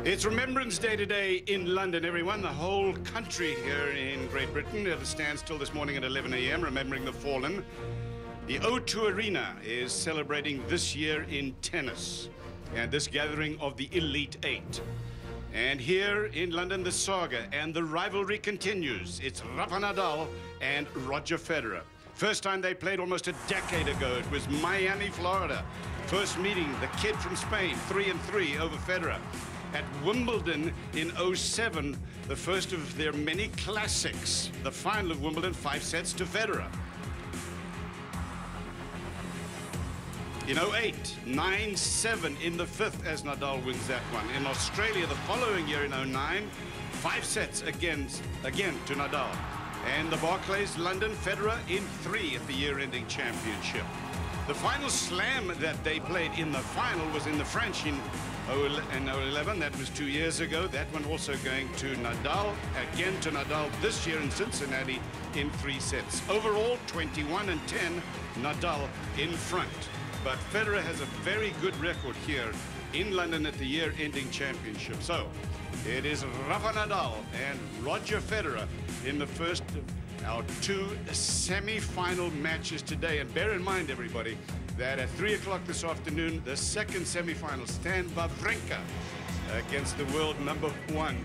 It's Remembrance Day today in London, everyone. The whole country here in Great Britain at a standstill this morning at 11 a.m., remembering the fallen. The O2 Arena is celebrating this year in tennis, and this gathering of the Elite Eight. And here in London, the saga and the rivalry continues. It's Rafa Nadal and Roger Federer. First time they played almost a decade ago. It was Miami, Florida. First meeting, the kid from Spain, 3-3 over Federer. At Wimbledon in '07, the first of their many classics. The final of Wimbledon, 5 sets to Federer. In '08, 9-7 in the fifth as Nadal wins that one. In Australia the following year in '09, 5 sets again to Nadal. And the Barclays London, Federer in 3 at the year-ending championship. The final slam that they played in the final was in the French in 2011. That was 2 years ago. That one also going to Nadal, again to Nadal this year in Cincinnati in 3 sets. Overall, 21-10, Nadal in front. But Federer has a very good record here in London at the year-ending championship. So it is Rafa Nadal and Roger Federer in the first of our 2 semi-final matches today. And bear in mind, everybody, that at 3 o'clock this afternoon, the second semi-final, Stan Wawrinka against the world #1,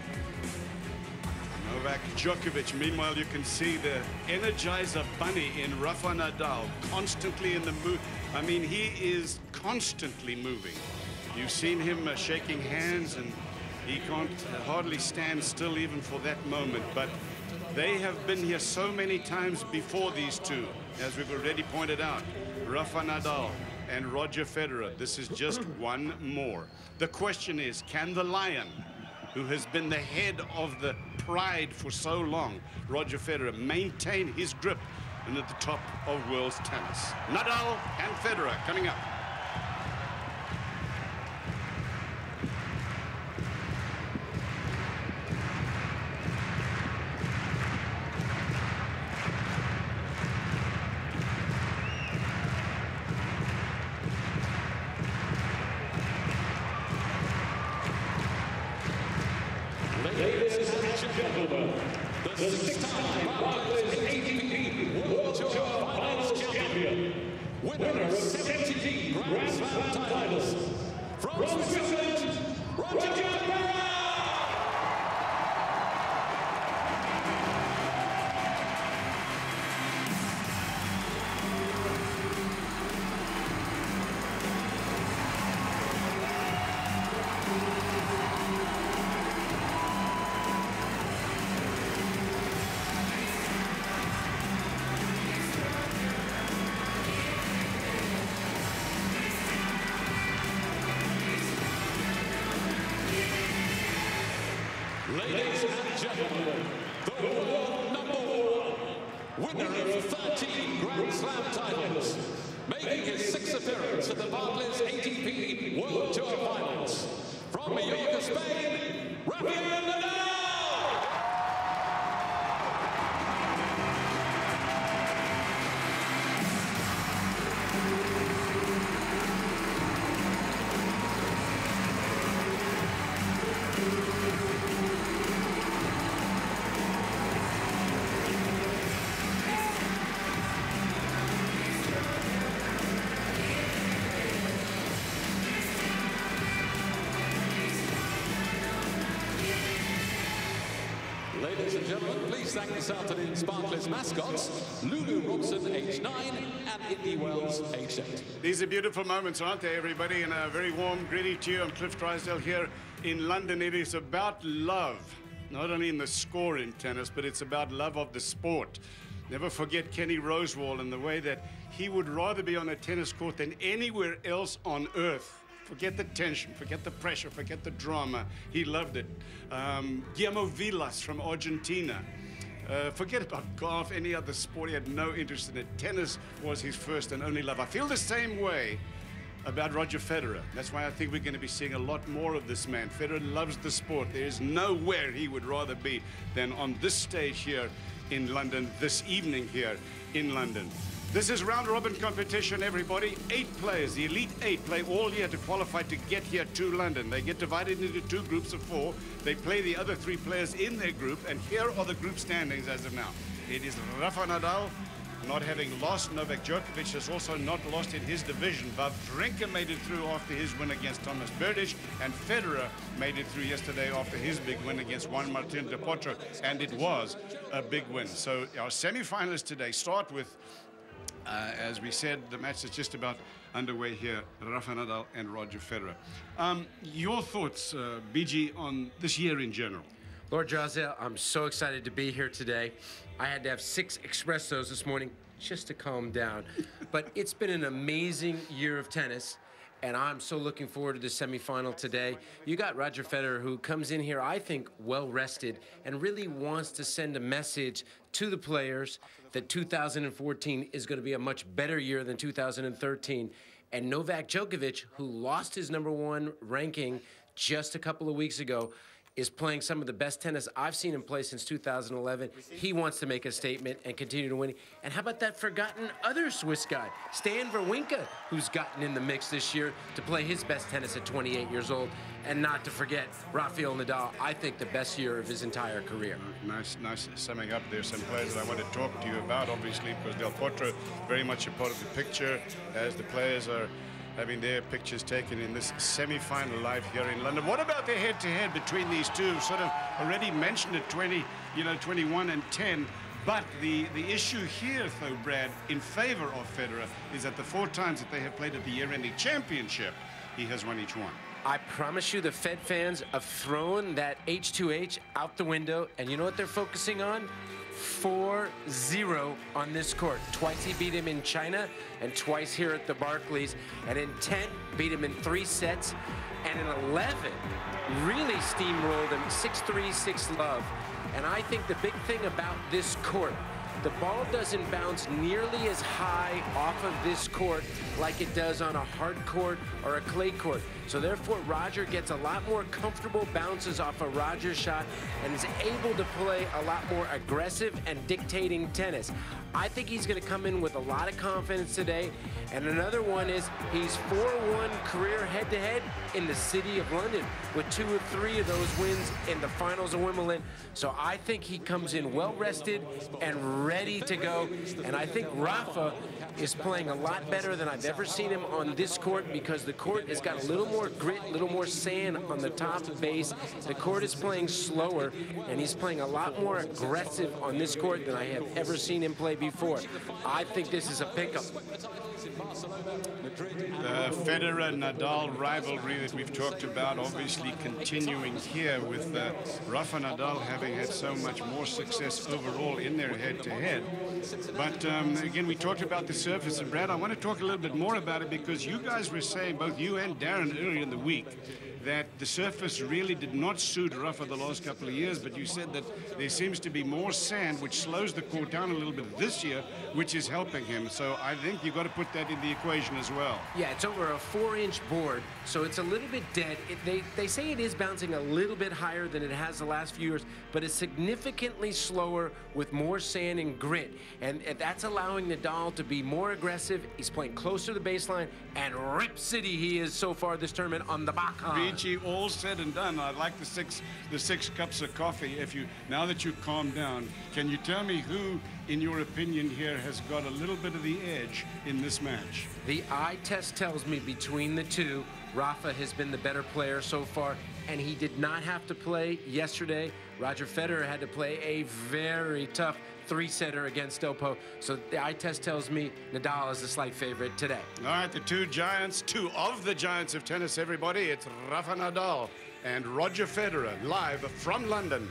Novak Djokovic. Meanwhile, you can see the Energizer Bunny in Rafa Nadal, constantly in the mood. I mean, he is constantly moving. You've seen him shaking hands, and he can't hardly stand still even for that moment. But they have been here so many times before, these two, as we've already pointed out. Rafa Nadal and Roger Federer. This is just one more. The question is, can the Lion, who has been the head of the pride for so long, Roger Federer, maintain his grip and at the top of world's tennis? Nadal and Federer coming up. Ladies and gentlemen, the 6-time Barclays ATP World Tour Finals champion, winner of 17 Grand Slam titles, from Switzerland, Roger Federer! Ladies and gentlemen, the world #1, winner of 13 Grand Slam titles, making his 6th appearance at the Barclays ATP World Tour Finals, from Mallorca, Spain, Rafael Nadal! Ladies and gentlemen, please thank this afternoon's Barclays mascots, Lulu Robson, age 9, and Indy Wells, age 8. These are beautiful moments, aren't they, everybody? And a very warm greeting to you. I'm Cliff Drysdale here in London. It is about love, not only in the score in tennis, but it's about love of the sport. Never forget Kenny Rosewall and the way that he would rather be on a tennis court than anywhere else on earth. Forget the tension, forget the pressure, forget the drama. He loved it. Guillermo Vilas from Argentina. Forget about golf, any other sport. He had no interest in it. Tennis was his first and only love. I feel the same way about Roger Federer. That's why I think we're going to be seeing a lot more of this man. Federer loves the sport. There is nowhere he would rather be than on this stage here in London, this evening here in London. This is round-robin competition, everybody. 8 players, the elite 8, play all year to qualify to get here to London. They get divided into 2 groups of 4. They play the other 3 players in their group, and here are the group standings as of now. It is Rafa Nadal, not having lost. Novak Djokovic has also not lost in his division. Wawrinka made it through after his win against Thomas Berdych, and Federer made it through yesterday after his big win against Juan Martín del Potro, and it was a big win. So our semi-finalists today start with, as we said, the match is just about underway here, Rafa Nadal and Roger Federer. Your thoughts, BG, on this year in general? Lord Drazel, I'm so excited to be here today. I had to have 6 espressos this morning just to calm down. But it's been an amazing year of tennis, and I'm so looking forward to the semifinal today. You got Roger Federer, who comes in here, I think, well-rested and really wants to send a message to the players that 2014 is going to be a much better year than 2013. And Novak Djokovic, who lost his #1 ranking just a couple of weeks ago, is playing some of the best tennis I've seen him play since 2011. He wants to make a statement and continue to win. And how about that forgotten other Swiss guy, Stan Wawrinka, who's gotten in the mix this year to play his best tennis at 28 years old. And not to forget, Rafael Nadal, I think the best year of his entire career. Nice summing up there. Some players that I want to talk to you about, obviously, because Del Potro very much a part of the picture as the players are having their pictures taken in this semi-final live here in London. What about the head-to-head between these two? Sort of already mentioned at 21 and 10. But the issue here, though, Brad, in favor of Federer, is that the 4 times that they have played at the year-ending championship, he has won each one. I promise you the Fed fans have thrown that H2H out the window, and you know what they're focusing on? 4-0 on this court. Twice he beat him in China and twice here at the Barclays. And in 10, beat him in 3 sets. And in 11, really steamrolled him 6-3, 6-love. And I think the big thing about this court, the ball doesn't bounce nearly as high off of this court like it does on a hard court or a clay court. So therefore, Roger gets a lot more comfortable bounces off a Roger shot and is able to play a lot more aggressive and dictating tennis. I think he's going to come in with a lot of confidence today. And another one is he's 4-1 career head-to-head in the city of London with 2 or 3 of those wins in the finals of Wimbledon. So I think he comes in well-rested and ready to go. And I think Rafa is playing a lot better than I've ever seen him on this court because the court has got a little more grit, a little more sand on the top base. The court is playing slower, and he's playing a lot more aggressive on this court than I have ever seen him play before. I think this is a pickup. The Federer-Nadal rivalry that we've talked about obviously continuing here with Rafa Nadal having had so much more success overall in their head-to-head. But again, we talked about the surface, and Brad, I want to talk a little bit more about it because you guys were saying, both you and Darren earlier in the week, that the surface really did not suit Rafa the last couple of years, but you said that there seems to be more sand, which slows the court down a little bit this year, which is helping him. So I think you've got to put that in the equation as well. Yeah, it's over a 4-inch board, so it's a little bit dead. They say it is bouncing a little bit higher than it has the last few years, but it's significantly slower with more sand and grit. And that's allowing Nadal to be more aggressive. He's playing closer to the baseline, and Rip City he is so far this tournament on the backhand. BG, all said and done, I'd like the six cups of coffee. Now that you've calmed down, can you tell me who, in your opinion here, has got a little bit of the edge in this match? The eye test tells me between the two, Rafa has been the better player so far, and he did not have to play yesterday. Roger Federer had to play a very tough 3-setter against Del Potro. So the eye test tells me Nadal is the slight favorite today. All right, the two of the giants of tennis, everybody. It's Rafa Nadal and Roger Federer, live from London.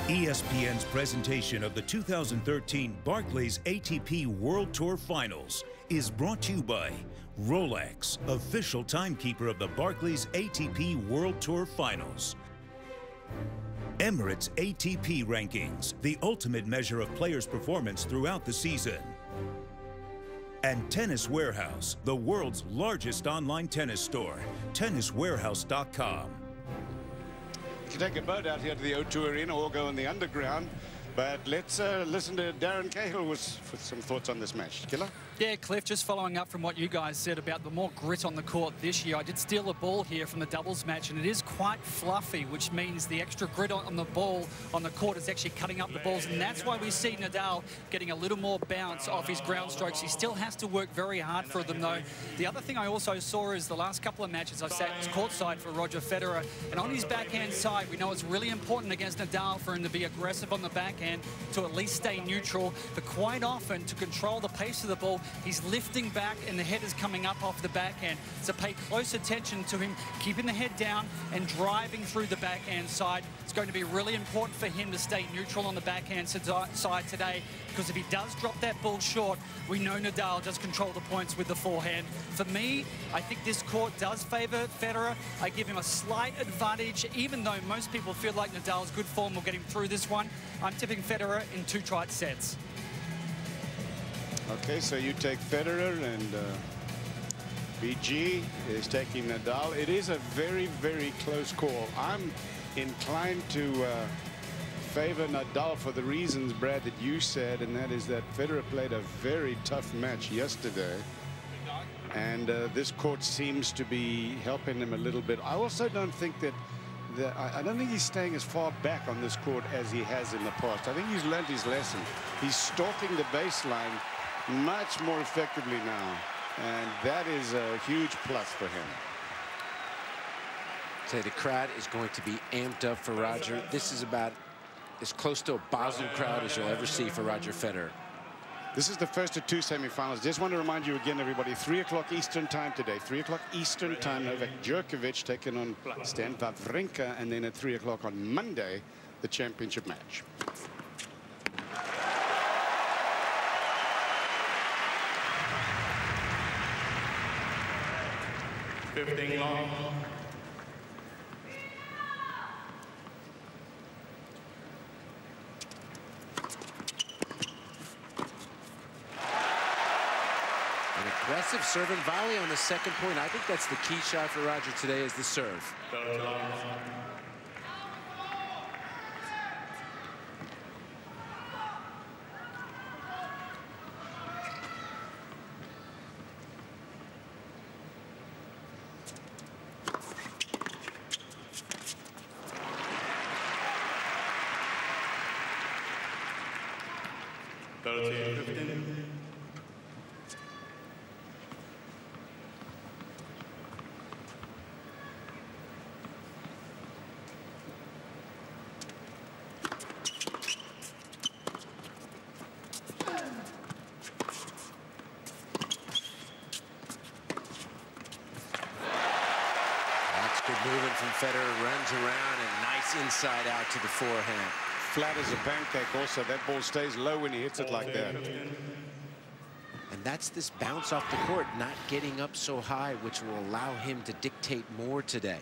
ESPN's presentation of the 2013 Barclays ATP World Tour Finals is brought to you by Rolex, official timekeeper of the Barclays ATP World Tour Finals. Emirates ATP Rankings, the ultimate measure of players' performance throughout the season. And Tennis Warehouse, the world's largest online tennis store, tenniswarehouse.com. You can take a boat out here to the O2 Arena or go in the underground. But let's listen to Darren Cahill with some thoughts on this match. Killer? Yeah, Cliff, just following up from what you guys said about the more grit on the court this year. I did steal a ball here from the doubles match, and it is quite fluffy, which means the extra grit on the ball on the court is actually cutting up the balls, and that's why we see Nadal getting a little more bounce off his ground strokes. He still has to work very hard for them, though. The other thing I also saw is the last couple of matches I've sat courtside for Roger Federer, and on his backhand side, we know it's really important against Nadal for him to be aggressive on the backhand, to at least stay neutral, but quite often to control the pace of the ball, he's lifting back and the head is coming up off the backhand. So pay close attention to him keeping the head down and driving through the backhand side. It's going to be really important for him to stay neutral on the backhand side today, because if he does drop that ball short, we know Nadal does control the points with the forehand. For me, I think this court does favour Federer. I give him a slight advantage, even though most people feel like Nadal's good form will get him through this one. I'm tipping Federer in 2 tight sets. Okay, so you take Federer, and BG is taking Nadal. It is a very, very close call. I'm inclined to favor Nadal for the reasons, Brad, that you said, and that is that Federer played a very tough match yesterday, and this court seems to be helping him a little bit. I also don't think that I don't think he's staying as far back on this court as he has in the past. I think he's learned his lesson. He's stalking the baseline much more effectively now, and that is a huge plus for him. So the crowd is going to be amped up for Roger. This is about as close to a Basel crowd as you'll ever see for Roger Federer. This is the first of 2 semifinals. Just want to remind you again, everybody, 3 o'clock Eastern time today. 3 o'clock Eastern time, Novak Djokovic taking on Stan Wawrinka, and then at 3 o'clock on Monday, the championship match. Long. An aggressive serve and volley on the second point. I think that's the key shot for Roger today, is the serve. Good movement from Federer, runs around and nice inside out to the forehand. Flat as a pancake also. That ball stays low when he hits it like that. And that's this bounce off the court, not getting up so high, which will allow him to dictate more today.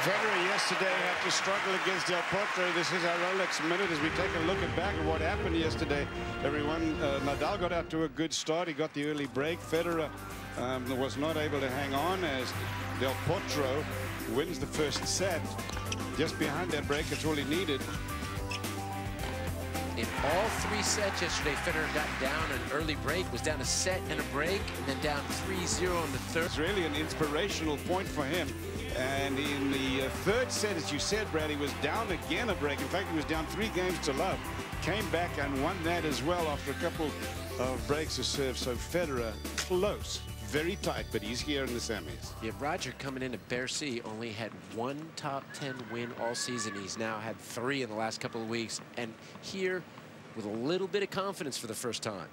Federer yesterday had to struggle against Del Potro. This is our Rolex minute as we take a look back at what happened yesterday. Everyone, Nadal got out to a good start. He got the early break. Federer was not able to hang on as Del Potro wins the first set. Just behind that break, it's all he needed. In all 3 sets yesterday, Federer got down an early break, was down a set and a break, and then down 3-0 in the third. It's really an inspirational point for him. And in the third set, as you said, Brad, he was down again a break. In fact, he was down 3 games to love. Came back and won that as well after a couple of breaks of serve. So Federer close, very tight, but he's here in the semis. Yeah, Roger coming into Bercy only had 1 top 10 win all season. He's now had 3 in the last couple of weeks, and here with a little bit of confidence for the first time.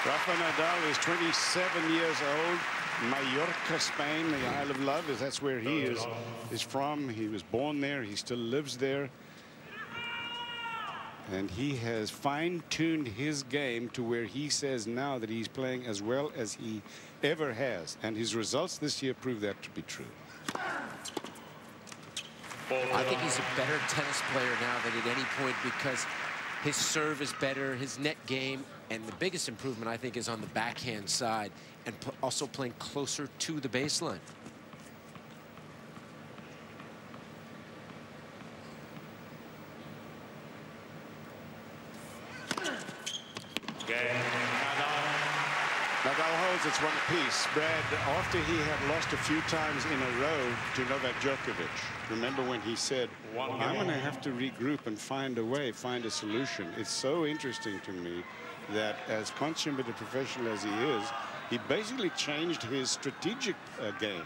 Rafa Nadal is 27 years old. Mallorca, Spain, the Isle of Love, that's where he is from. He was born there. He still lives there. And he has fine-tuned his game to where he says now that he's playing as well as he ever has. And his results this year prove that to be true. I think he's a better tennis player now than at any point because his serve is better, his net game, and the biggest improvement, I think, is on the backhand side and also playing closer to the baseline. Nadal holds it's one apiece. Brad, after he had lost a few times in a row to Novak Djokovic, remember when he said, I'm going to have to regroup and find a way, find a solution. It's so interesting to me that as consummate a professional as he is, he basically changed his strategic game.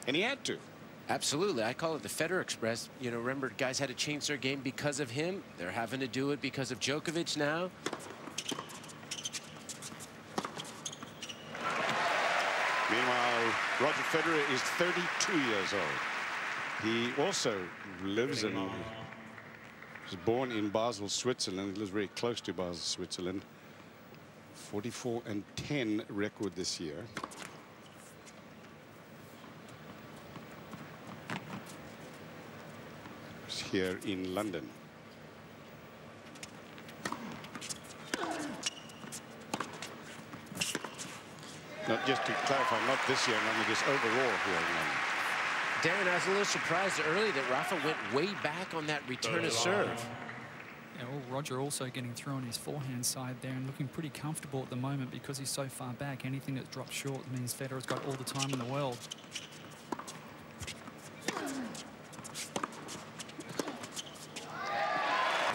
And he had to. Absolutely. I call it the Federer Express. You know, remember, guys had to change their game because of him. They're having to do it because of Djokovic now. Meanwhile, Roger Federer is 32 years old. He also lives in, was born in Basel, Switzerland. He lives very close to Basel, Switzerland. 44-10 record this year. He's here in London. Not just to clarify, not this year, only just overall here in London. Darren, I was a little surprised early that Rafa went way back on that return of serve. Yeah, well, Roger also getting through on his forehand side there and looking pretty comfortable at the moment because he's so far back. Anything that drops short means Federer's got all the time in the world.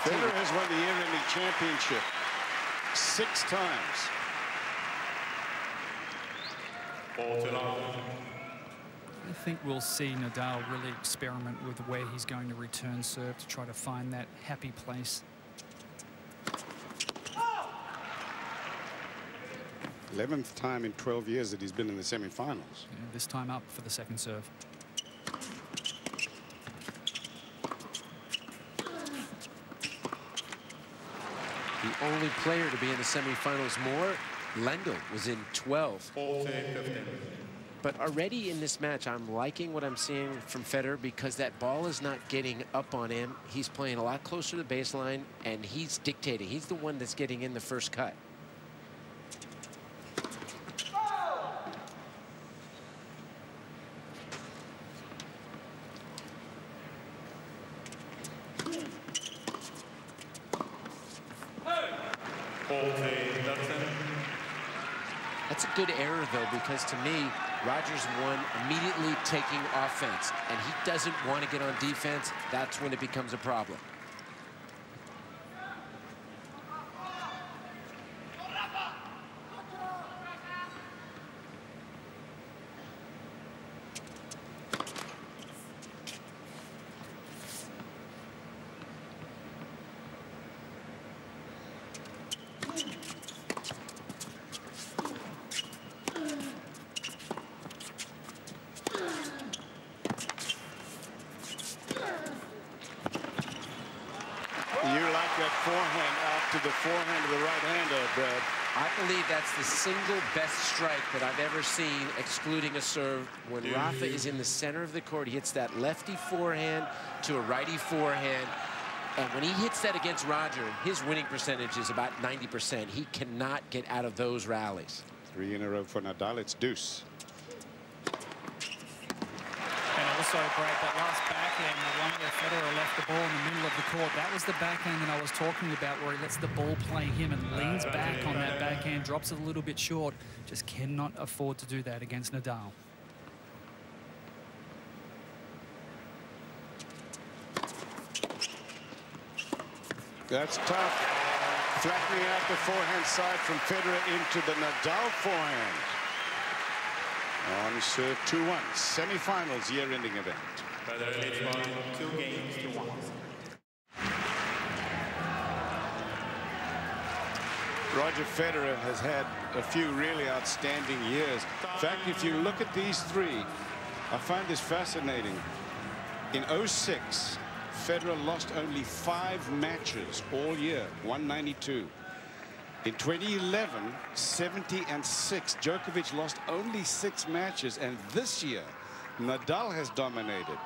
Federer has won the year-ending championship 6 times. I think we'll see Nadal really experiment with where he's going to return serve to try to find that happy place. 11th time in 12 years that he's been in the semifinals. Yeah, this time up for the second serve. The only player to be in the semifinals more, Lendl, was in 12. But already in this match, I'm liking what I'm seeing from Federer because that ball is not getting up on him. He's playing a lot closer to the baseline, and he's dictating. He's the one that's getting in the first cut. That's a good error, though, because to me, Roger's won immediately taking offense, and he doesn't want to get on defense. That's when it becomes a problem. I believe that's the single best strike that I've ever seen, excluding a serve. When Rafa is in the center of the court, he hits that lefty forehand to a righty forehand. And when he hits that against Roger, his winning percentage is about 90%. He cannot get out of those rallies. 3 in a row for Nadal. It's deuce. And also, Brad, that last backhand, the one where Federer left the ball in the middle of the court, that was the backhand that I was talking about, where he lets the ball play him and leans back on that backhand, drops it a little bit short. Just cannot afford to do that against Nadal. That's tough. Flattening out the forehand side from Federer into the Nadal forehand. On serve 2-1. Semi-finals year-ending event. Federer leads by 2 games to 1. Roger Federer has had a few really outstanding years. In fact, if you look at these three, I find this fascinating. In 06, Federer lost only 5 matches all year, 192. In 2011, 70-6. Djokovic lost only 6 matches, and this year, Nadal has dominated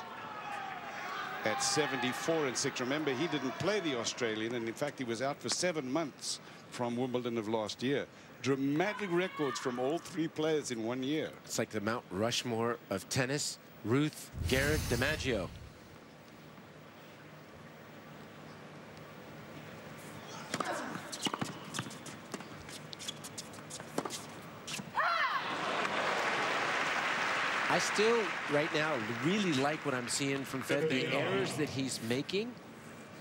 at 74-6. Remember, he didn't play the Australian, and in fact, he was out for 7 months from Wimbledon of last year. Dramatic records from all 3 players in 1 year. It's like the Mount Rushmore of tennis. Ruth, Garrett, DiMaggio. I still, right now, really like what I'm seeing from Fed. The errors that he's making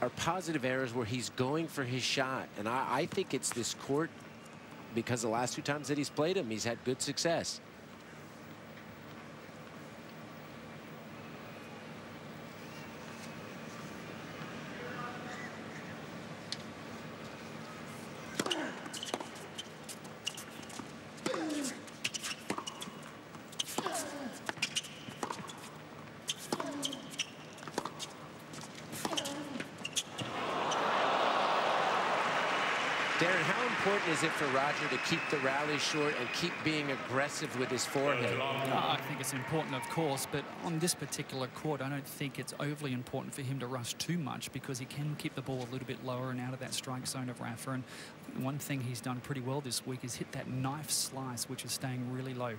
are positive errors where he's going for his shot. And I think it's this court, because the last 2 times that he's played him, he's had good success. Darren, how important is it for Roger to keep the rally short and keep being aggressive with his forehand? I think it's important, of course, but on this particular court, I don't think it's overly important for him to rush too much, because he can keep the ball a little bit lower and out of that strike zone of Rafa. And I think one thing he's done pretty well this week is hit that knife slice, which is staying really low.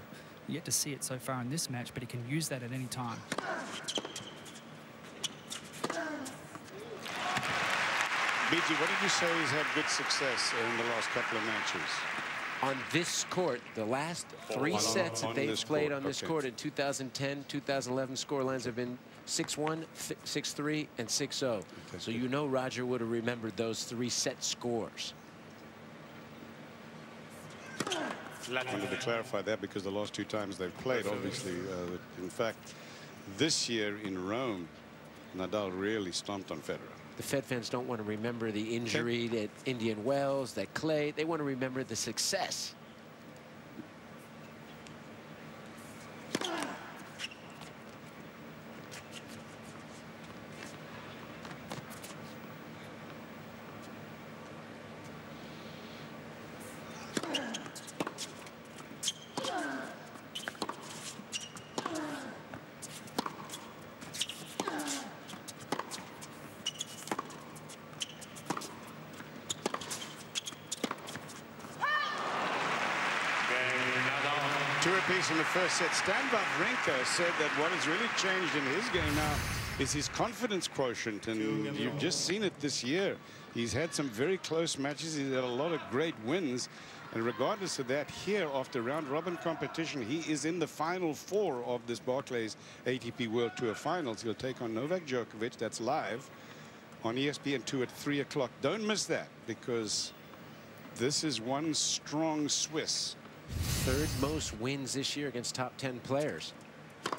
Yet to see it so far in this match, but he can use that at any time. BG, what did you say he's had good success in the last couple of matches? On this court, the last 3 sets that they've played on this court in 2010, 2011, scorelines have been 6-1, 6-3, and 6-0. So you know Roger would have remembered those 3 set scores. I wanted to clarify that because the last 2 times they've played, obviously, in fact, this year in Rome, Nadal really stomped on Federer. The Fed fans don't want to remember the injury at Indian Wells, that Clay. They want to remember the success. Two apiece in the first set. Stan Wawrinka said that what has really changed in his game now is his confidence quotient, and you've just seen it this year. He's had some very close matches. He's had a lot of great wins, and regardless of that, here after round-robin competition, he is in the final 4 of this Barclays ATP World Tour Finals. He'll take on Novak Djokovic. That's live on ESPN2 at 3 o'clock. Don't miss that, because this is one strong Swiss. 3rd most wins this year against top 10 players. You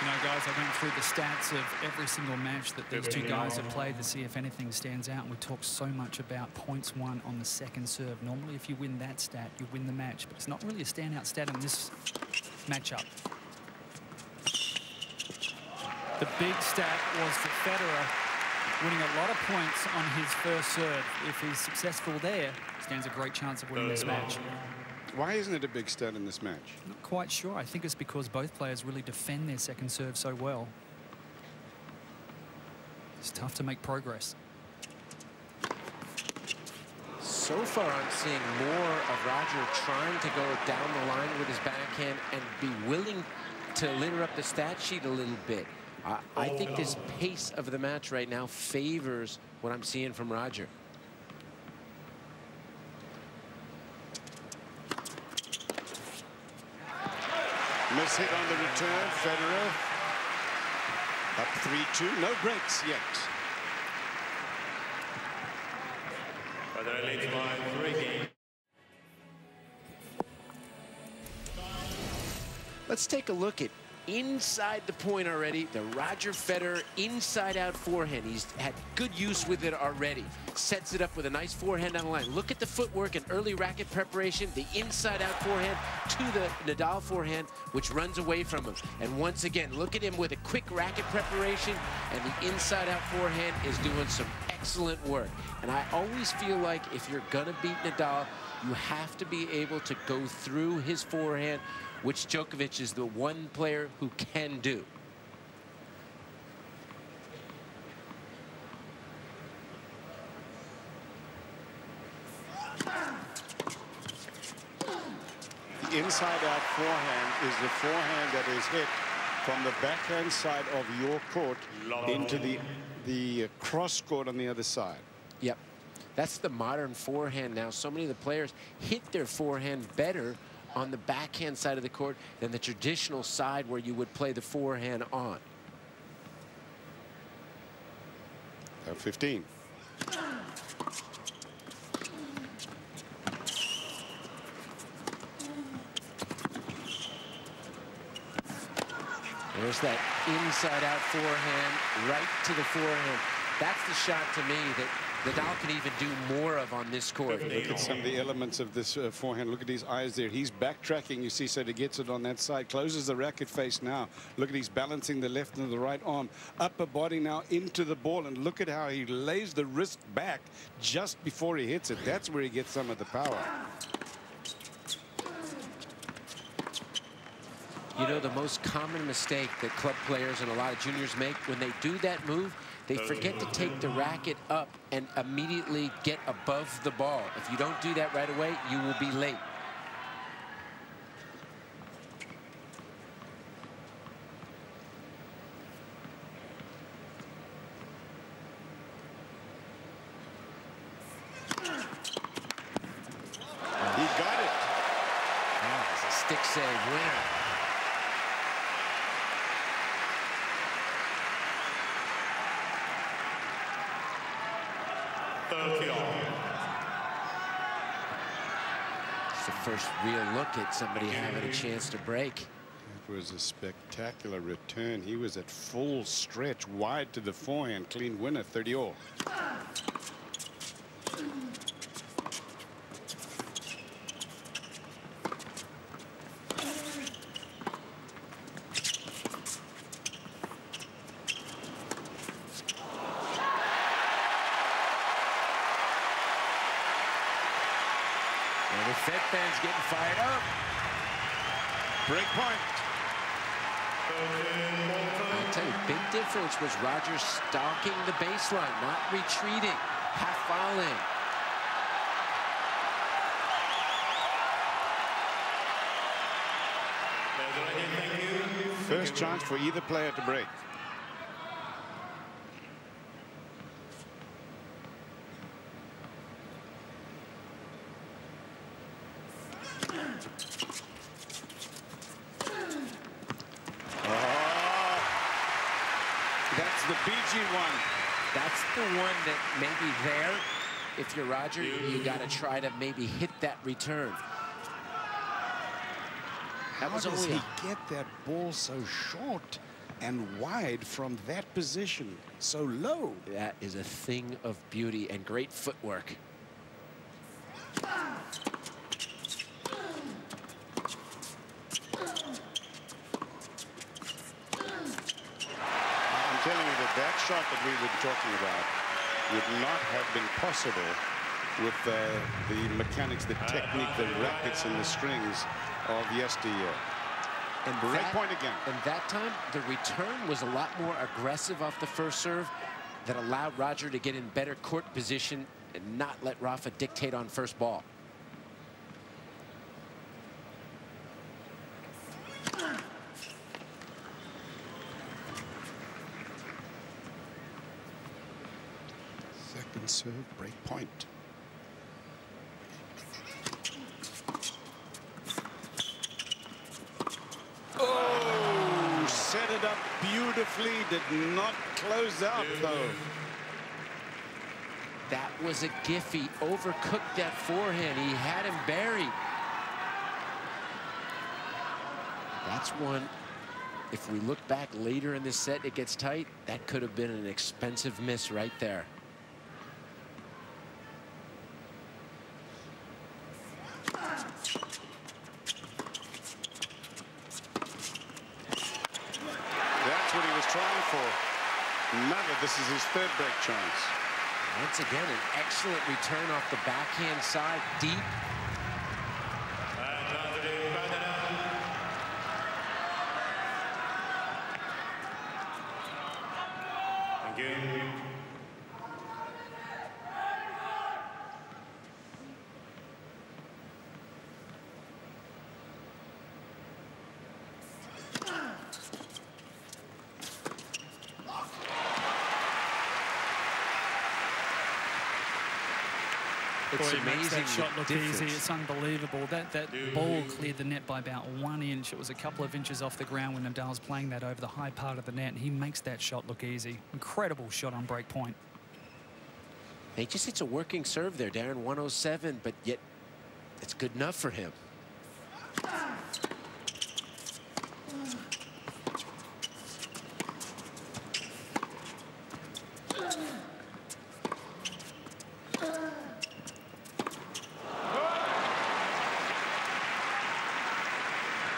know, guys, I went through the stats of every single match that these 2 guys have played to see if anything stands out. And we talk so much about points won on the second serve. Normally, if you win that stat, you win the match. But it's not really a standout stat in this matchup. The big stat was for Federer, winning a lot of points on his first serve. If he's successful there, stands a great chance of winning this match. Why isn't it a big stat in this match? Not quite sure. I think it's because both players really defend their second serve so well. It's tough to make progress. So far, I'm seeing more of Roger trying to go down the line with his backhand and be willing to litter up the stat sheet a little bit. I think this pace of the match right now favors what I'm seeing from Roger. Miss hit on the return. Federer up 3-2. No breaks yet. Federer leads by 3 games. Let's take a look at inside the point already. The Roger Federer inside-out forehand. He's had good use with it already. Sets it up with a nice forehand on the line. Look at the footwork and early racket preparation. The inside-out forehand to the Nadal forehand, which runs away from him. And once again, look at him with a quick racket preparation, and the inside-out forehand is doing some excellent work. And I always feel like if you're gonna beat Nadal, you have to be able to go through his forehand, which Djokovic is the one player who can do. The inside-out forehand is the forehand that is hit from the backhand side of your court into the cross court on the other side. Yep. That's the modern forehand now. So many of the players hit their forehand better on the backhand side of the court than the traditional side where you would play the forehand on. 15. There's that inside-out forehand, right to the forehand. That's the shot to me that Nadal can even do more of on this court. Look at some of the elements of this forehand. Look at his eyes there. He's backtracking, you see, so he gets it on that side. Closes the racket face now. Look at he's balancing the left and the right arm. Upper body now into the ball. And look at how he lays the wrist back just before he hits it. That's where he gets some of the power. You know, the most common mistake that club players and a lot of juniors make when they do that move, they forget to take the racket up and immediately get above the ball. If you don't do that right away, you will be late. He got it. Oh, it's a stick save winner. It's the first real look at somebody having a chance to break. It was a spectacular return. He was at full stretch, wide to the forehand. Clean winner, 30-all. The Fed fans getting fired up. Break point. I'll tell you, big difference was Roger stalking the baseline, not retreating, half fouling. First chance for either player to break. That's the BG one. That's the one that maybe there, if you're Roger, you got to try to maybe hit that return. That was How does only he get that ball so short and wide from that position, so low? That is a thing of beauty and great footwork. I'm telling you that shot that we were talking about would not have been possible with the mechanics, the technique, the rackets and the strings of yesteryear. And break point again. And that time, the return was a lot more aggressive off the first serve that allowed Roger to get in better court position and not let Rafa dictate on first ball. Second serve, break point. Oh, set it up beautifully. Did not close out, though. That was a giffy. Overcooked that forehand. He had him buried. That's one. If we look back later in this set, it gets tight. That could have been an expensive miss right there. That's what he was trying for. Never. This is his third break chance. Once again, an excellent return off the backhand side, deep. Thank you. It's Boy, it makes amazing that shot look difference. easy. It's unbelievable. That ball cleared the net by about 1 inch. It was a couple of inches off the ground when Nadal's playing that over the high part of the net, and he makes that shot look easy. Incredible shot on break point. He just hits a working serve there, Darren. 107, but yet it's good enough for him.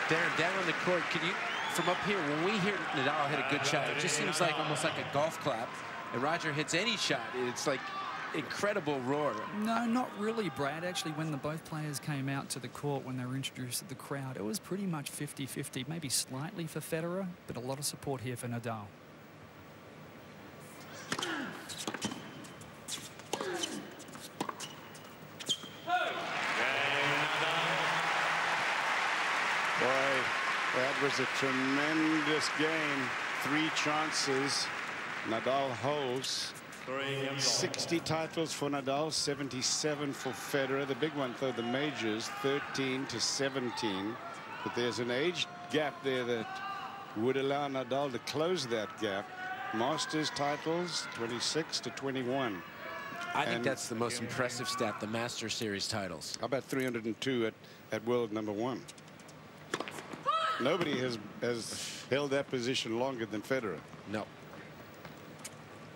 Darren, down on the court, can you, from up here, when we hear Nadal hit a good shot, it just seems like almost like a golf clap. And Roger hits any shot, it's like incredible roar. No, not really, Brad. Actually, when both players came out to the court, when they were introduced to the crowd, it was pretty much 50-50, maybe slightly for Federer, but a lot of support here for Nadal. Boy, that was a tremendous game. 3 chances. Nadal holds. 60 titles for Nadal, 77 for Federer. The big one, though, the majors, 13 to 17. But there's an age gap there that would allow Nadal to close that gap. Masters titles, 26 to 21. I think that's the most impressive stat, the Masters Series titles. How about 302 at world #1? Nobody has held that position longer than Federer. No.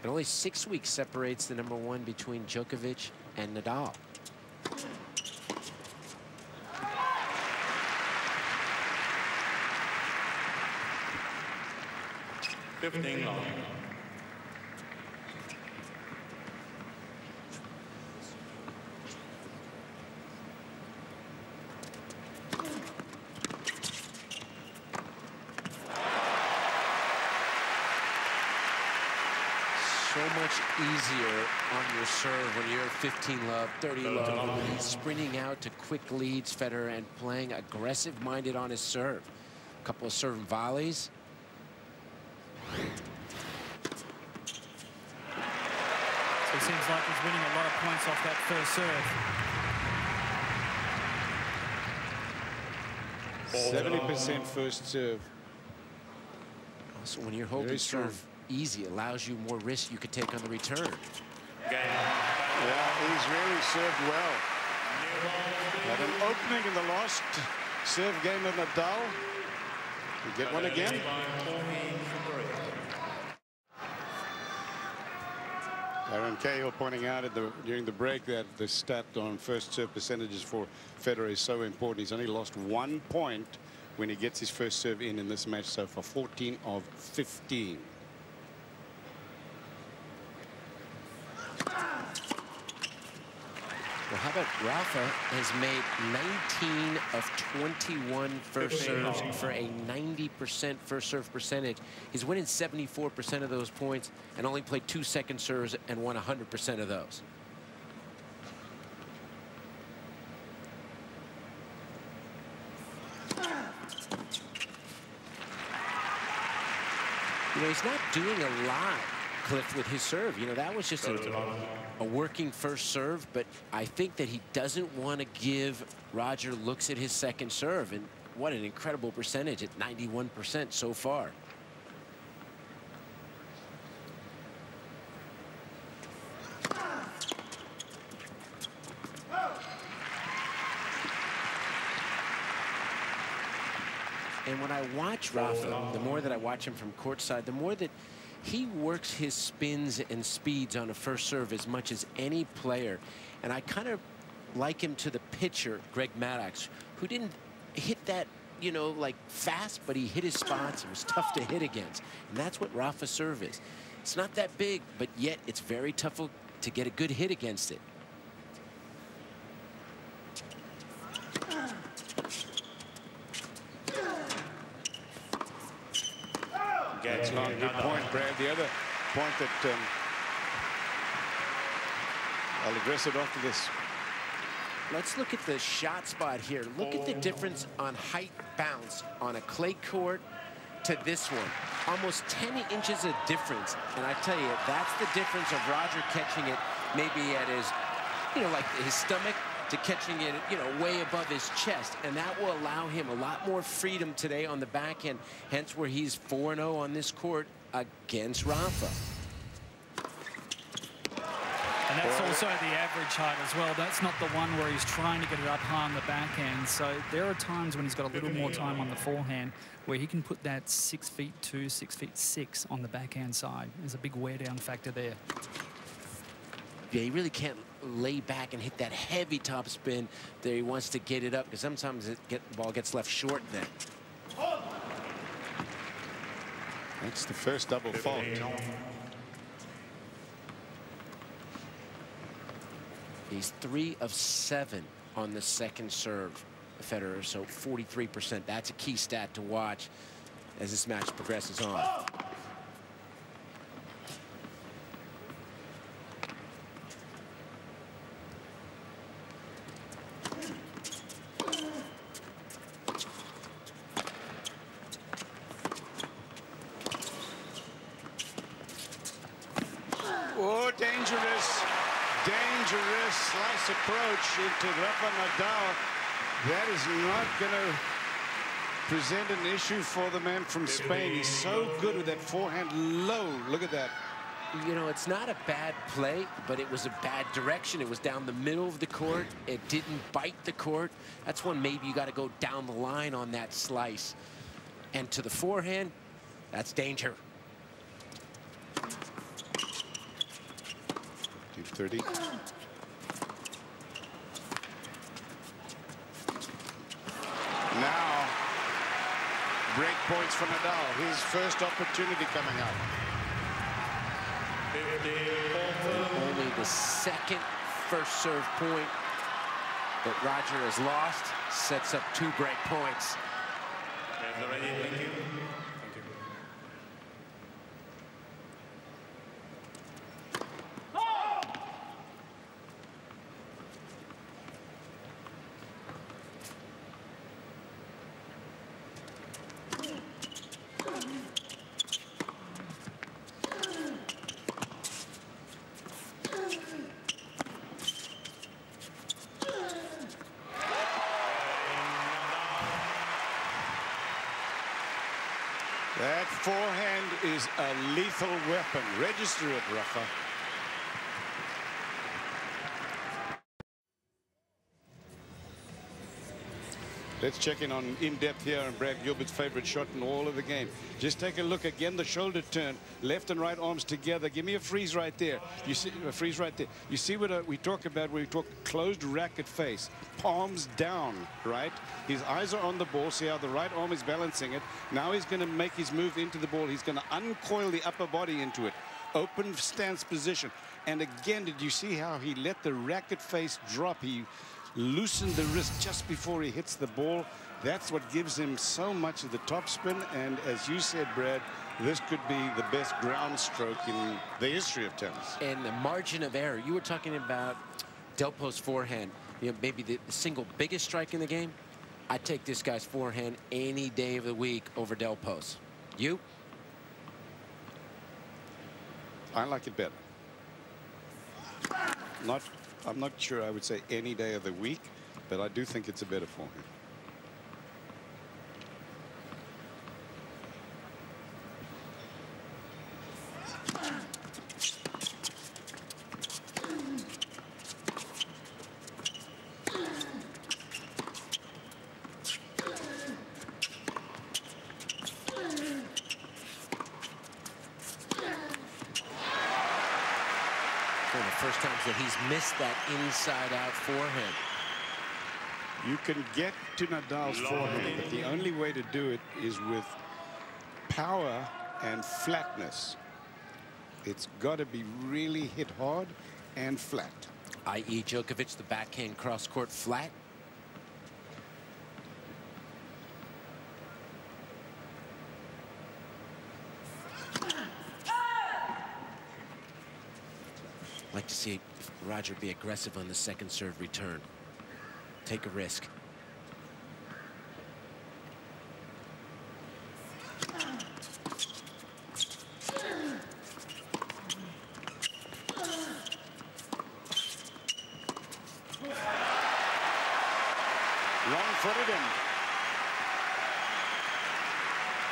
And only 6 weeks separates the #1 between Djokovic and Nadal. Long. So much easier on your serve when you're 15-love, 30-love, when he's sprinting out to quick leads, Federer, and playing aggressive-minded on his serve. A couple of serve volleys. So it seems like he's winning a lot of points off that first serve. 70% first serve. Also, when you're holding serve easy, allows you more risk you could take on the return. Yeah, he's really served well. Had an opening in the last serve game of Nadal. We get one again. Aaron Cahill pointing out during the break that the stat on first serve percentages for Federer is so important. He's only lost 1 point when he gets his first serve in this match so far. 14 of 15. Well, how about Rafa has made 19 of 21 first serves for a 90% first serve percentage. He's winning 74% of those points and only played 2 second serves and won 100% of those. You know, he's not doing a lot, Cliff, with his serve. You know, that was just a working first serve, but I think that he doesn't want to give Roger looks at his second serve, and what an incredible percentage at 91% so far. And when I watch Rafa, the more that I watch him from courtside, the more that he works his spins and speeds on a first serve as much as any player. And I kind of like him to the pitcher, Greg Maddox, who didn't hit that, you know, like fast, but he hit his spots. It was tough to hit against. And that's what Rafa's serve is. It's not that big, but yet it's very tough to get a good hit against it. That's long. Good point, Brad. The other point that I'll address it after this. Let's look at the shot spot here. Look at the difference on height bounce on a clay court to this one. Almost 10 inches of difference. And I tell you, that's the difference of Roger catching it maybe at his, you know, like his stomach, to catching it, you know, way above his chest. And that will allow him a lot more freedom today on the backhand, hence where he's 4-0 on this court against Rafa. And that's also the average height as well. That's not the one where he's trying to get it up high on the backhand. So there are times when he's got a little more time on the forehand where he can put that 6'2", 6'6" on the backhand side. There's a big wear down factor there. Yeah, he really can't lay back and hit that heavy top spin that he wants to get it up, because sometimes the ball gets left short then. That's the first double fault. He's 3 of 7 on the second serve, Federer, so 43%. That's a key stat to watch as this match progresses on. Oh, dangerous slice approach into Rafa Nadal. That is not going to present an issue for the man from Spain. He's so good with that forehand low. Look at that. You know, it's not a bad play, but it was a bad direction. It was down the middle of the court. It didn't bite the court. That's when maybe you got to go down the line on that slice. And to the forehand, that's danger. 30. Now, break points for Nadal. His first opportunity coming up. Only the second first serve point that Roger has lost sets up 2 break points. Thank you. That forehand is a lethal weapon. Register it, Rafa. Let's check in on in-depth here on Brad Gilbert's favorite shot in all of the game. Just take a look again, the shoulder turn, left and right arms together. Give me a freeze right there. You see a freeze right there. You see what we talk about when we talk closed racket face, palms down, right? His eyes are on the ball. See how the right arm is balancing it. Now he's going to make his move into the ball. He's going to uncoil the upper body into it. Open stance position. And again, did you see how he let the racket face drop? He loosened the wrist just before he hits the ball. That's what gives him so much of the topspin. And as you said, Brad, this could be the best ground stroke in the history of tennis. And the margin of error. You were talking about Delpo's forehand. You know, maybe the single biggest strike in the game. I take this guy's forehand any day of the week over Delpo's. You? I like it better. I'm not sure I would say any day of the week, but I do think it's a better forehand. One of the first times that he's missed that inside-out forehand. You can get to Nadal's forehand, but the only way to do it is with power and flatness. It's got to be really hit hard and flat. I.e. Djokovic, the backhand cross-court flat. I'd like to see Roger be aggressive on the second serve return. Take a risk. Wrong-footed him.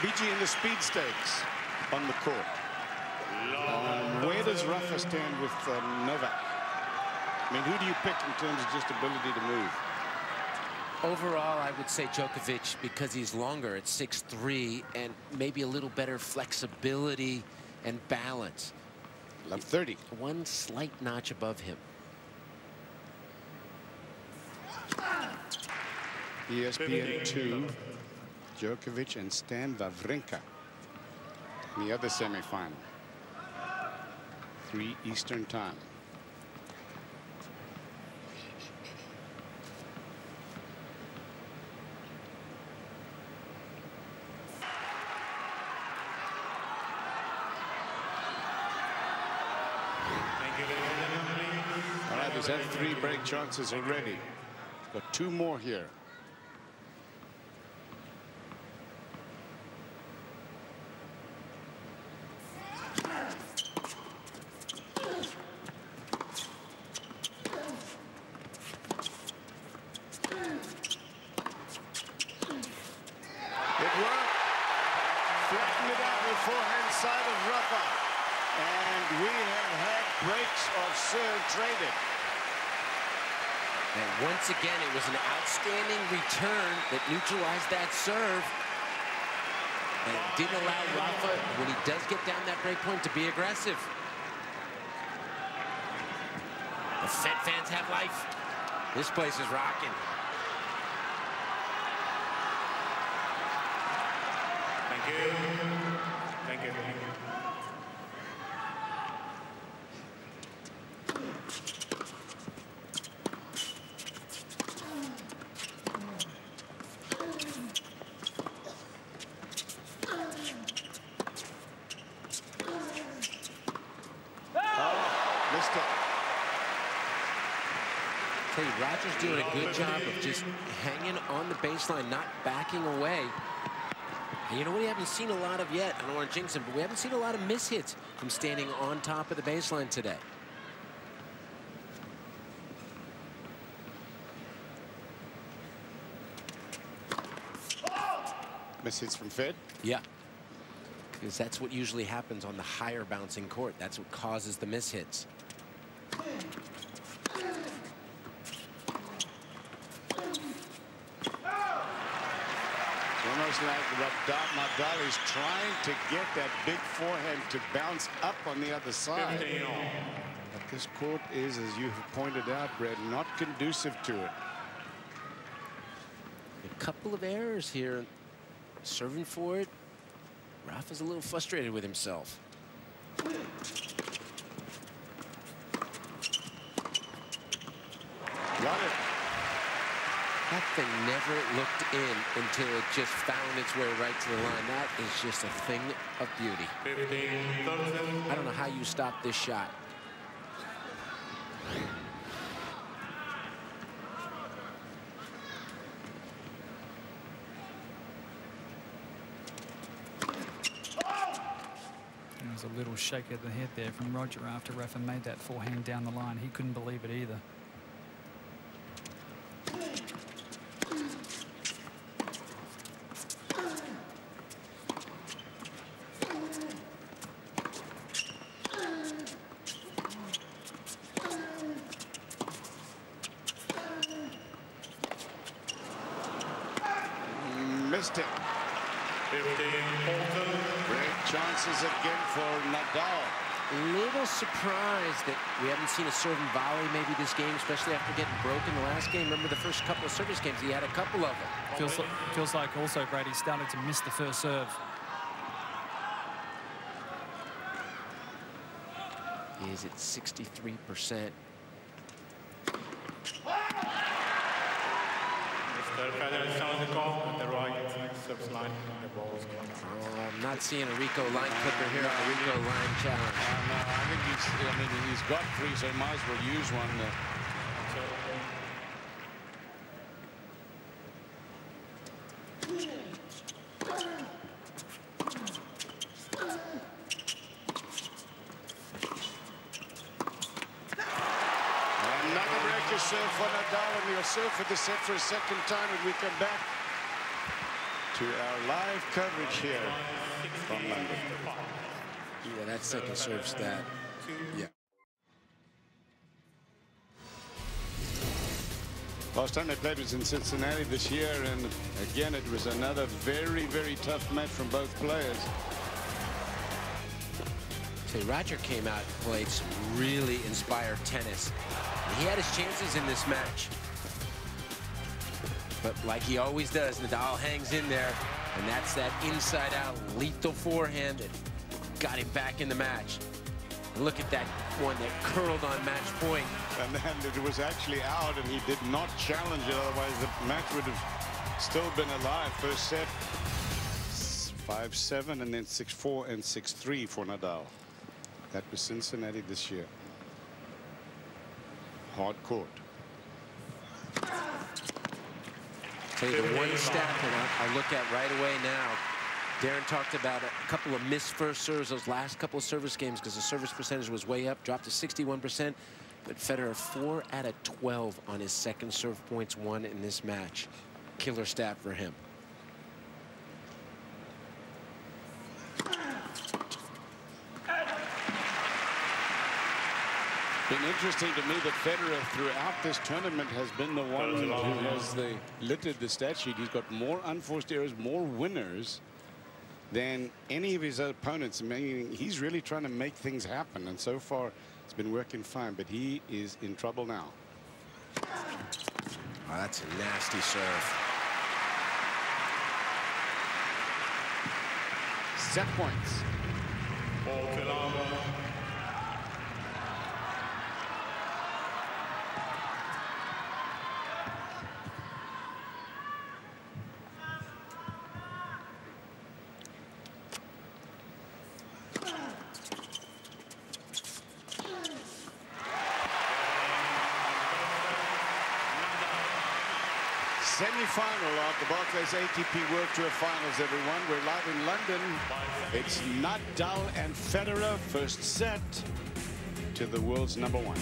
BG in the speed stakes on the court. Where does Rafa stand with Novak? I mean, who do you pick in terms of just ability to move? Overall, I would say Djokovic, because he's longer at 6'3", and maybe a little better flexibility and balance. Love 30. One slight notch above him. ESPN 2, Djokovic and Stan Wawrinka in the other semifinal. 3 Eastern time. All right, he's had 3 break chances already. Got 2 more here. Forehand side of Rafa, and we have had breaks of serve traded. And once again, it was an outstanding return that neutralized that serve and didn't allow Rafa, when he does get down that break point, to be aggressive. The Fed fans have life. This place is rocking. Thank you. Thank you. Missed it. Tell you, Roger's doing a good job of just hanging on the baseline, not backing away. And you know what we haven't seen a lot of yet? I don't want to jinx him, but we haven't seen a lot of mishits from standing on top of the baseline today. Mishits from Fed? Yeah. Because that's what usually happens on the higher bouncing court. That's what causes the mishits. Almost like what Nadal is trying to get that big forehand to bounce up on the other side. But this court is, as you have pointed out, Brett, not conducive to it. A couple of errors here. Serving for it. Rafa's a little frustrated with himself. Got it. That thing never looked in until it just found its way right to the line. That is just a thing of beauty. 15-13. I don't know how you stop this shot. It was was a little shake of the head there from Roger after Rafa made that forehand down the line. He couldn't believe it either. Missed it. 15 Bolton. Great chances again for Nadal. A little surprised that we haven't seen a serve and volley maybe this game, especially after getting broken the last game. Remember the first couple of service games, he had a couple of them. Feels like also Brady started to miss the first serve. He is at 63%. Mr. Federer sounds the call on the right service line. The ball is gone. Oh, I'm not seeing a Rico line clipper here on the Rico line challenge. No, I think he's got 3, so he might as well use one. Another breaker serve for Nadal, and we'll serve for the set for a second time when we come back to our live coverage here from London. Yeah, that second serve stat. Yeah. Last time they played was in Cincinnati this year, and again it was another very, very tough match from both players. So Roger came out and played some really inspired tennis. And he had his chances in this match. But like he always does, Nadal hangs in there, and that's that inside-out lethal forehand that got him back in the match. And look at that one that curled on match point. And then it was actually out, and he did not challenge it, otherwise the match would have still been alive. First set, 5-7, and then 6-4 and 6-3 for Nadal. That was Cincinnati this year. Hard court. Tell you the one stat that I look at right away now. Darren talked about a couple of missed first serves those last couple of service games because the service percentage was way up, dropped to 61%. But Federer 4 out of 12 on his second serve points won in this match. Killer stat for him. Been interesting to me that Federer throughout this tournament has been the one who has littered the stat sheet. He's got more unforced errors, more winners than any of his opponents. I mean, he's really trying to make things happen, and so far it's been working fine, but he is in trouble now. Oh, that's a nasty serve. Set points. Semi-final of the Barclays ATP World Tour Finals, everyone. We're live in London. It's Nadal and Federer, first set to the world's #1.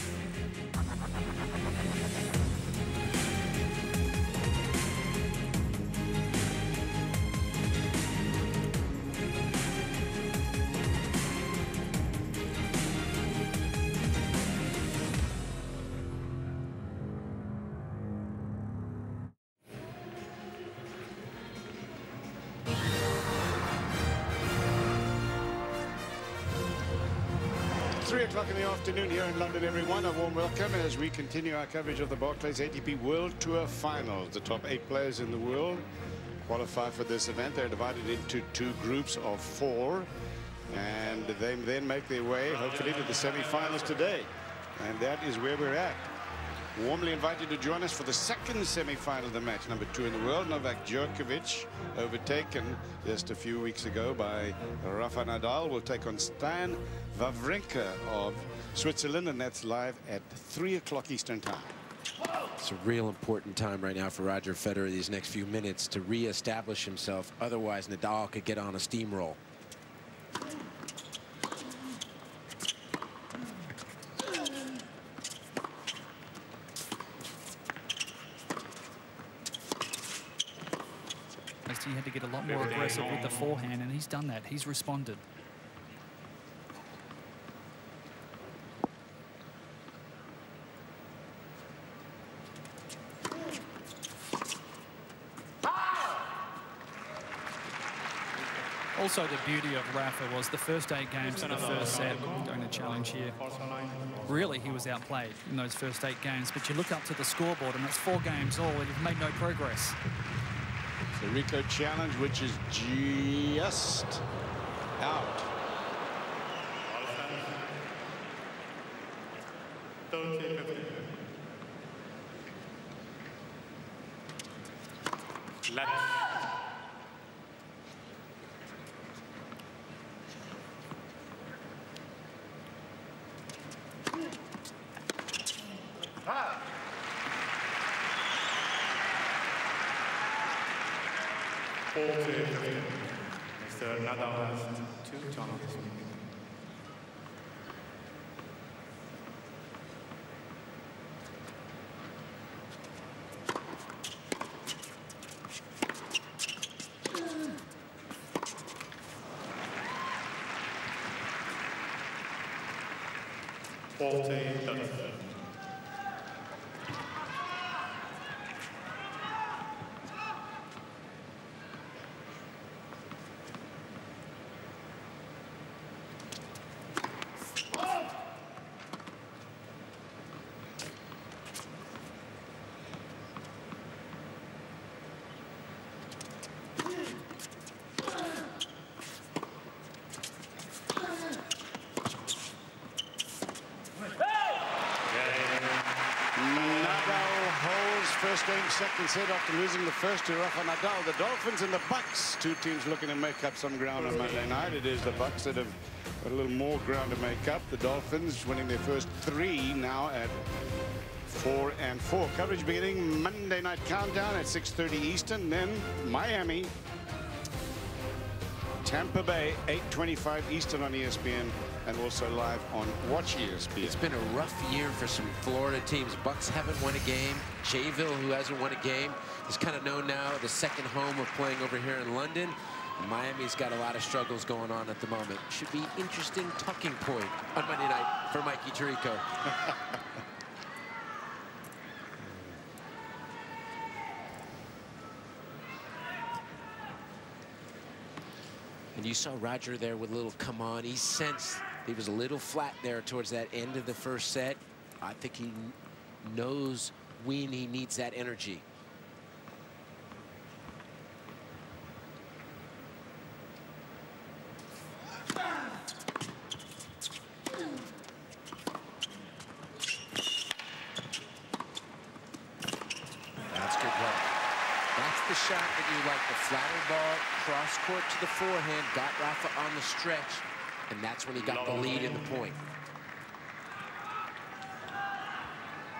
In the afternoon here in London, everyone. A warm welcome as we continue our coverage of the Barclays ATP World Tour Finals. The top 8 players in the world qualify for this event. They're divided into 2 groups of 4, and they then make their way hopefully to the semi-finals today, and that is where we're at. Warmly invited to join us for the second semi-final of the match, #2 in the world. Novak Djokovic, overtaken just a few weeks ago by Rafa Nadal, will take on Stan Wawrinka of Switzerland, and that's live at 3 o'clock Eastern time. It's a real important time right now for Roger Federer these next few minutes to re-establish himself. Otherwise, Nadal could get on a steamroll. past, he had to get a lot more aggressive with the forehand, and he's done that. He's responded. Also, the beauty of Rafa was the first 8 games of the first set during the challenge here. Really, he was outplayed in those first 8 games. But you look up to the scoreboard, and that's 4 games all, and he's made no progress. The Rico challenge, which is just out. Mr. Nadal has 2 tournaments. First game, second set after losing the first to Rafa Nadal. The Dolphins and the Bucks, 2 teams looking to make up some ground on Monday night. It is the Bucks that have got a little more ground to make up. The Dolphins winning their first 3 now at 4-4. Coverage beginning Monday night countdown at 6:30 Eastern. Then Miami, Tampa Bay, 8:25 Eastern on ESPN, and also live on Watch ESPN. It's been a rough year for some Florida teams. Bucks haven't won a game. Jayville, who hasn't won a game, is kind of known now the second home of playing over here in London. Miami's got a lot of struggles going on at the moment. Should be interesting talking point on Monday night for Mikey Tirico. And you saw Roger there with a little come on. He sensed he was a little flat there towards that end of the first set. I think he knows when he needs that energy. That's good work. That's the shot that you like, the flatter ball, cross court to the forehand, got Rafa on the stretch, and that's when he got the lead in the point.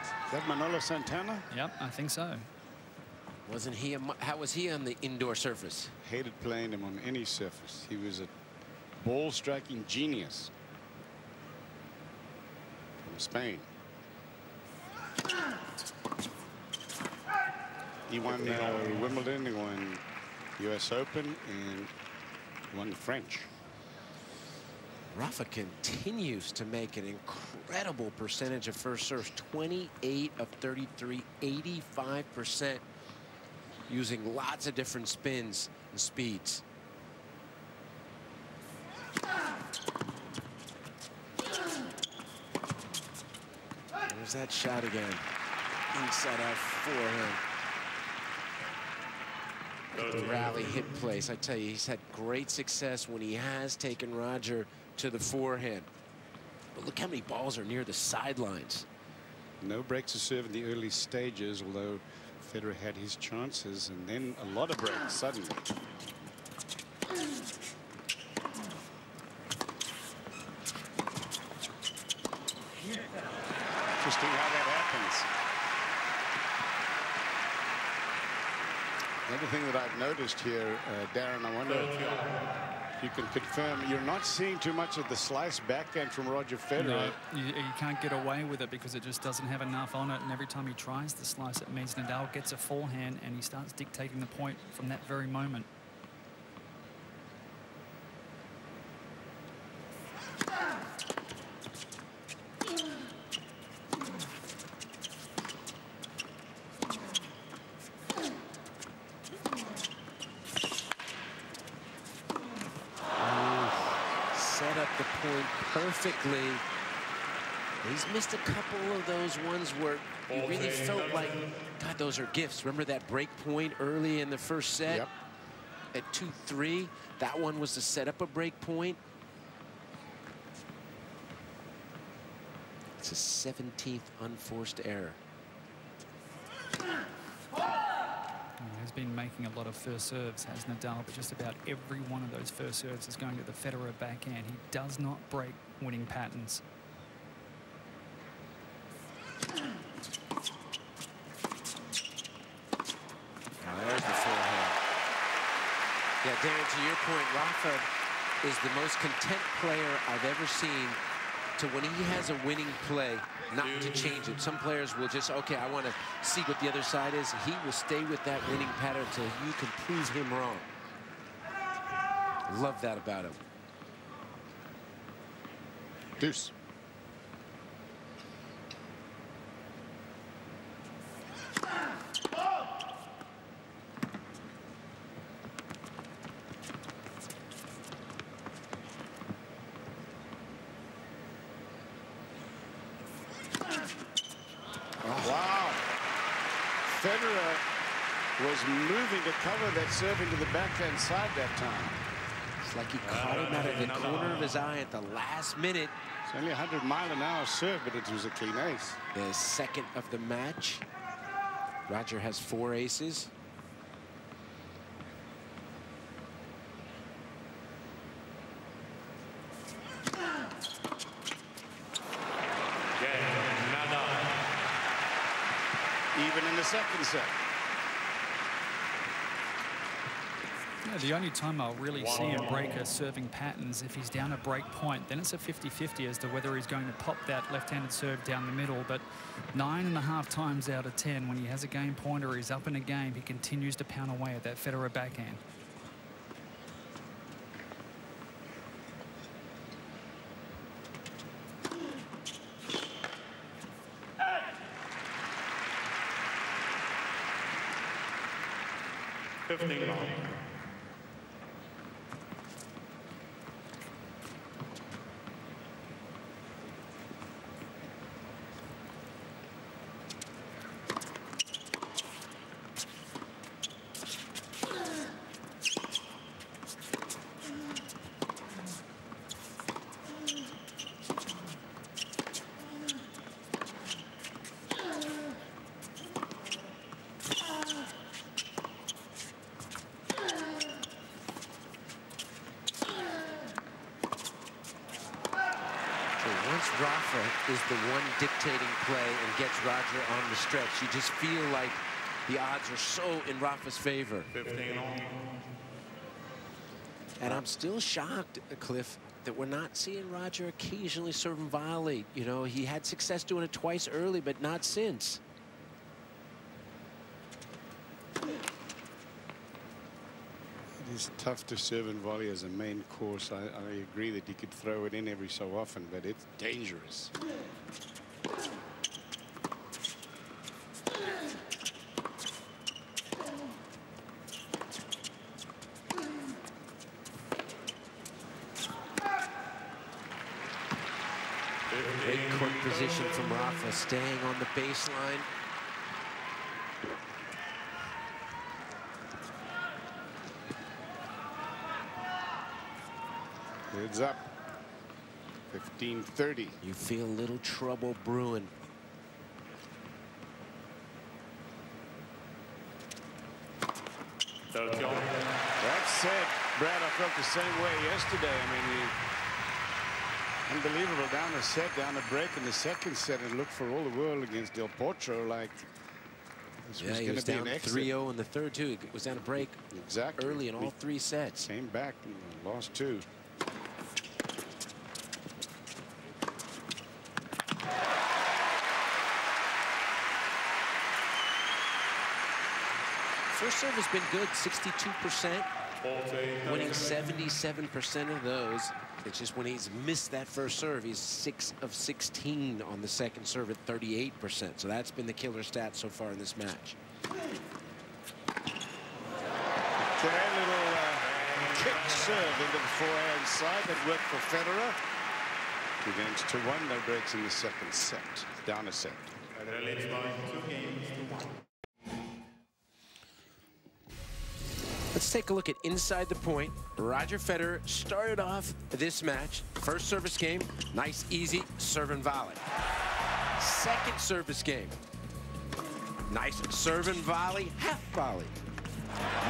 Is that Manolo Santana? Yep, I think so. Wasn't he? How was he on the indoor surface? Hated playing him on any surface. He was a ball striking genius from Spain. He won Wimbledon, he won US Open, and won the French. Rafa continues to make an incredible percentage of first serves, 28 of 33, 85%, using lots of different spins and speeds. There's that shot again. Inside out forehand. The rally hit place. I tell you, he's had great success when he has taken Roger to the forehand. But look how many balls are near the sidelines. No breaks to serve in the early stages, although Federer had his chances, and then a lot of breaks suddenly. Interesting how that happens. Another thing that I've noticed here, Darren, I wonder You can confirm you're not seeing too much of the slice backhand from Roger Federer. No, you can't get away with it because it just doesn't have enough on it. And every time he tries the slice, it means Nadal gets a forehand and he starts dictating the point from that very moment. Set up the point perfectly. He's missed a couple of those ones where you really felt like, God, those are gifts. Remember that break point early in the first set? Yep. At 2-3, that one was to set up a break point. It's a 17th unforced error. He's been making a lot of first serves, has Nadal, but just about every one of those first serves is going to the Federer backhand. He does not break winning patterns. Now there's the forehand. Yeah, Darren, to your point, Rafa is the most content player I've ever seen to when he has a winning play, not to change it. Some players will just, okay, I want to see what the other side is. He will stay with that winning pattern until you can prove him wrong. Love that about him. Deuce. Wow. Federer was moving to cover that serve into the backhand side that time. It's like he caught him out of the corner of his eye at the last minute. It's only 100-mile-an-hour serve, but it was a clean ace. The second of the match. Roger has 4 aces. Even in the second set. Yeah, the only time I'll really see him break a serving pattern is if he's down a break point. Then it's a 50-50 as to whether he's going to pop that left-handed serve down the middle. But 9.5 times out of 10, when he has a game point or he's up in a game, he continues to pound away at that Federer backhand. Rafa is the one dictating play and gets Roger on the stretch. You just feel like the odds are so in Rafa's favor. 15 on. And I'm still shocked, Cliff, that we're not seeing Roger occasionally serve and violate. You know, he had success doing it twice early, but not since. It is tough to serve and volley as a main course. I agree that you could throw it in every so often, but it's dangerous. Great court position from Rafa, staying on the baseline. Heads up. 15-30. You feel a little trouble brewing. That said, Brad, I felt the same way yesterday. I mean, unbelievable down a break in the second set, and looked for all the world against Del Potro like This Yeah, was he going was to be down an exit. 3-0 in the third, too. It was down a break Exactly. early in all 3 sets. Came back and lost 2. First serve has been good, 62%, winning 77% of those. It's just when he's missed that first serve, he's 6 of 16 on the second serve at 38%. So that's been the killer stat so far in this match. Okay, little kick serve into the forehand side that worked for Federer. 2 games to 1, no breaks in the second set. Down a set. Federer leads by 2 games to 1. Let's take a look at inside the point. Roger Federer started off this match. First service game, nice, easy serve and volley. Second service game, nice serve and volley, half volley.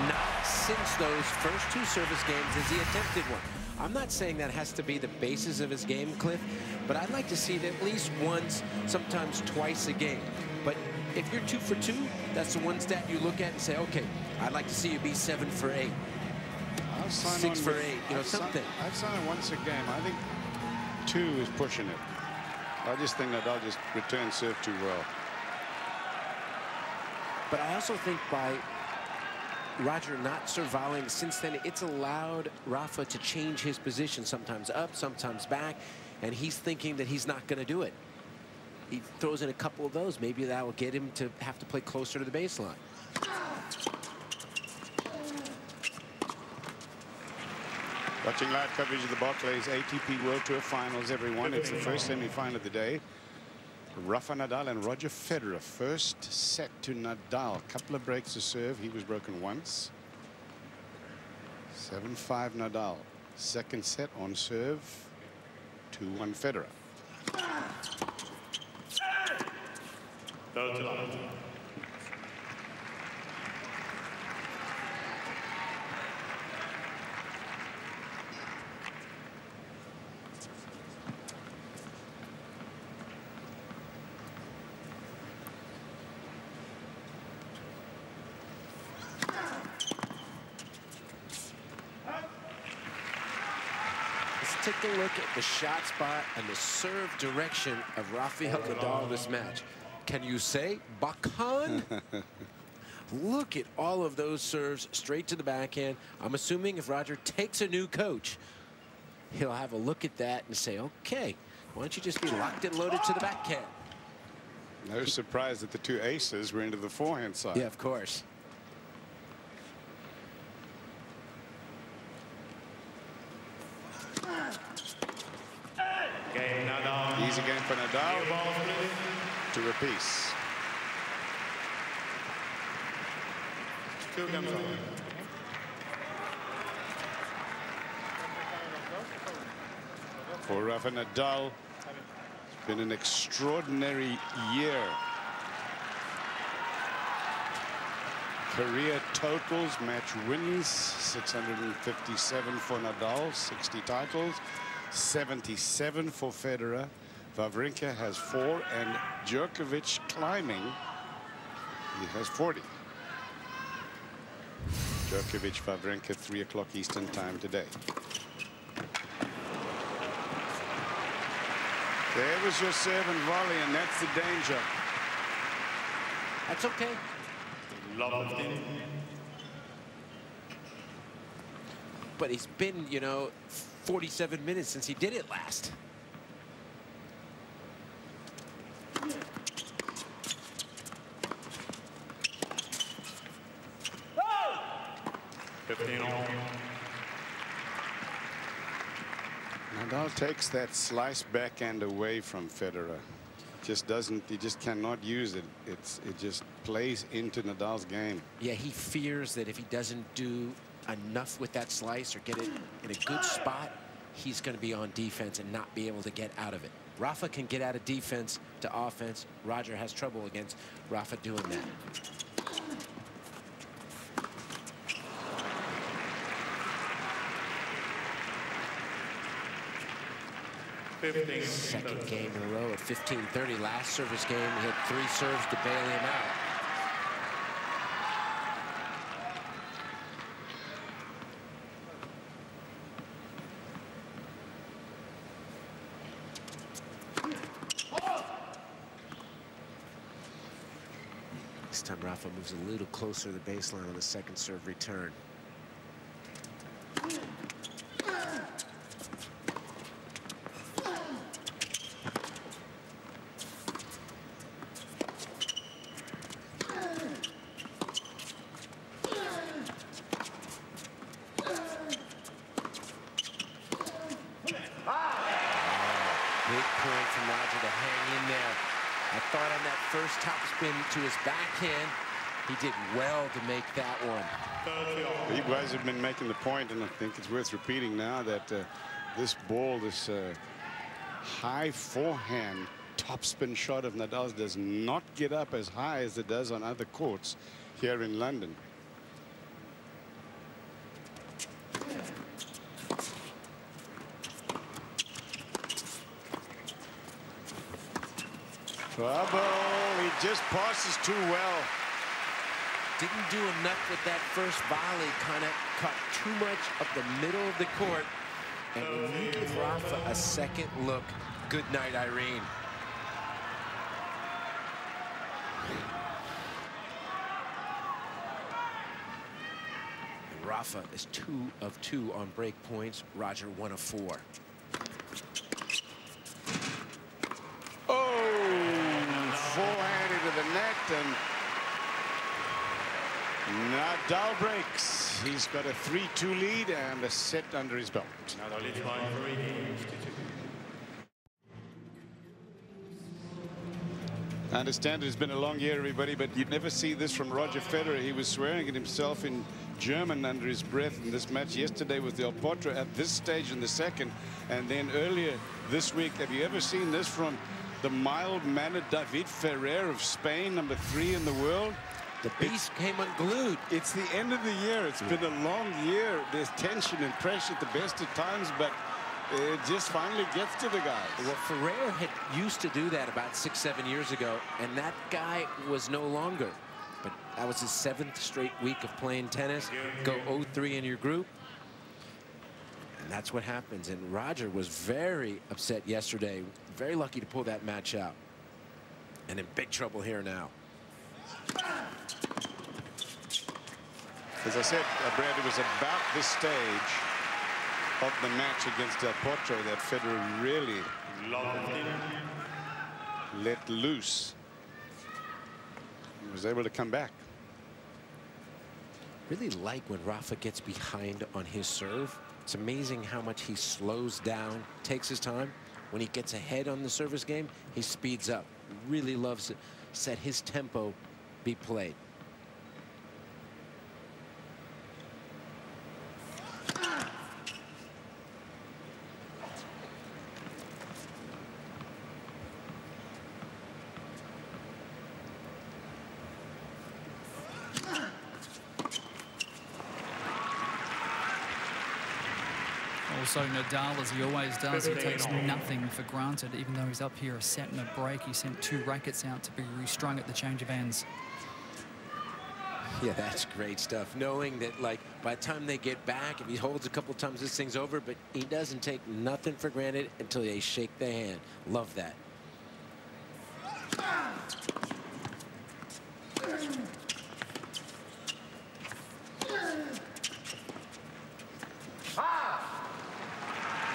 Not since those first 2 service games has he attempted one. I'm not saying that has to be the basis of his game, Cliff, but I'd like to see it at least once, sometimes twice a game. But if you're 2 for 2, that's the one stat you look at and say, okay, I'd like to see you be 7 for 8. I'll sign 6 on for with- 8, you know, something. I'd sign it once a game. I think 2 is pushing it. I just think Nadal just returns serve too well. But I also think by Roger not surviving since then, it's allowed Rafa to change his position, sometimes up, sometimes back, and he's thinking that he's not going to do it. He throws in a couple of those. Maybe that will get him to have to play closer to the baseline. Watching live coverage of the Barclays ATP World Tour Finals, everyone. It's the first semi-final of the day. Rafa Nadal and Roger Federer. First set to Nadal. Couple of breaks to serve. He was broken once. 7-5 Nadal. Second set on serve. 2-1 Federer. Third line. Let's take a look at the shot spot and the serve direction of Rafael Nadal this match. Can you say Bakan? Look at all of those serves straight to the backhand. I'm assuming if Roger takes a new coach, he'll have a look at that and say, okay, why don't you just be locked and loaded to the backhand? No surprise that the 2 aces were into the forehand side. Yeah, of course. Game Nadal. Easy game for Nadal. To Rapice. 2 games on. For Rafa Nadal, it's been an extraordinary year. Career totals, match wins, 657 for Nadal, 60 titles, 77 for Federer. Wawrinka has 4, and Djokovic climbing. He has 40. Djokovic, Wawrinka, 3 o'clock Eastern time today. There was your serve and volley, and that's the danger. That's okay. Love of team. But it's been, you know, 47 minutes since he did it last. Nadal takes that slice backhand away from Federer. Just doesn't, he just cannot use it. It just plays into Nadal's game. Yeah, he fears that if he doesn't do enough with that slice or get it in a good spot, he's going to be on defense and not be able to get out of it. Rafa can get out of defense to offense. Roger has trouble against Rafa doing that. Second game in a row at 15-30. Last service game, he had 3 serves to bail him out. This time Rafa moves a little closer to the baseline on the second serve return. Big point from Roger to hang in there. I thought on that first topspin to his backhand, he did well to make that one. You guys have been making the point, and I think it's worth repeating now, that this ball, this high forehand topspin shot of Nadal's does not get up as high as it does on other courts here in London. Trouble. He just passes too well. Didn't do enough with that first volley. Kind of caught too much of the middle of the court. And when you give Rafa a second look, good night, Irene. And Rafa is 2 of 2 on break points. Roger 1 of 4. Forehand into the net, and Nadal breaks. He's got a 3-2 lead and a set under his belt. Nadal leads by 3 games to 2. I understand it's been a long year, everybody, but you'd never see this from Roger Federer. He was swearing at himself in German under his breath in this match yesterday with Del Potro at this stage in the second, and then earlier this week. Have you ever seen this from the mild-mannered David Ferrer of Spain, number 3 in the world? The beast came unglued. It's the end of the year. It's been a long year. There's tension and pressure at the best of times, but it just finally gets to the guys. Well, Ferrer had used to do that about 6-7 years ago, and that guy was no longer. But that was his 7th straight week of playing tennis. Go 0-3 in your group. And that's what happens. And Roger was very upset yesterday. Very lucky to pull that match out. And in big trouble here now. As I said, Brad, it was about this stage of the match against Del Potro that Federer really let loose. He was able to come back. Really like when Rafa gets behind on his serve. It's amazing how much he slows down, takes his time. When he gets ahead on the service game, he speeds up. Really loves to set his tempo, be played. Also, Nadal, as he always does, he takes nothing for granted. Even though he's up here a set and a break, he sent 2 rackets out to be restrung at the change of ends. Yeah, that's great stuff. Knowing that, like, by the time they get back, if he holds a couple times, this thing's over, but he doesn't take nothing for granted until they shake their hand. Love that.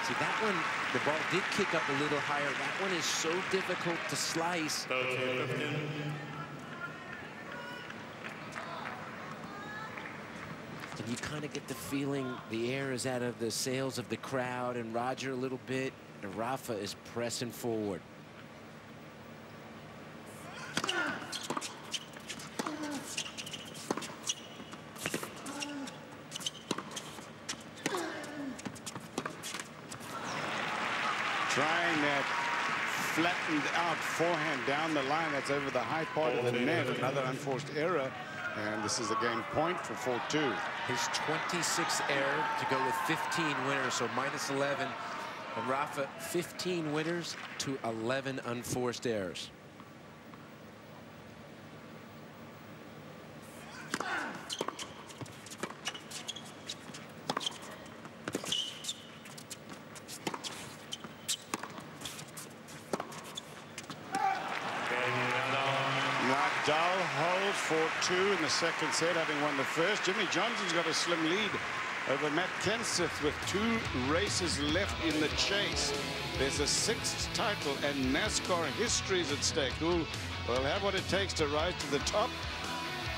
See, that one, the ball did kick up a little higher. That one is so difficult to slice. And you kind of get the feeling the air is out of the sails of the crowd, and Roger a little bit, and Rafa is pressing forward. Trying that flattened out forehand down the line. That's over the high part of the net. Another unforced error. And this is a game point for 4-2. His 26th error to go with 15 winners, so minus 11. And Rafa, 15 winners to 11 unforced errors. Nadal holds for 4-2 in the second set, having won the first. Jimmy Johnson's got a slim lead over Matt Kenseth with 2 races left in the chase. There's a 6th title and NASCAR history is at stake. Who will have what it takes to rise to the top?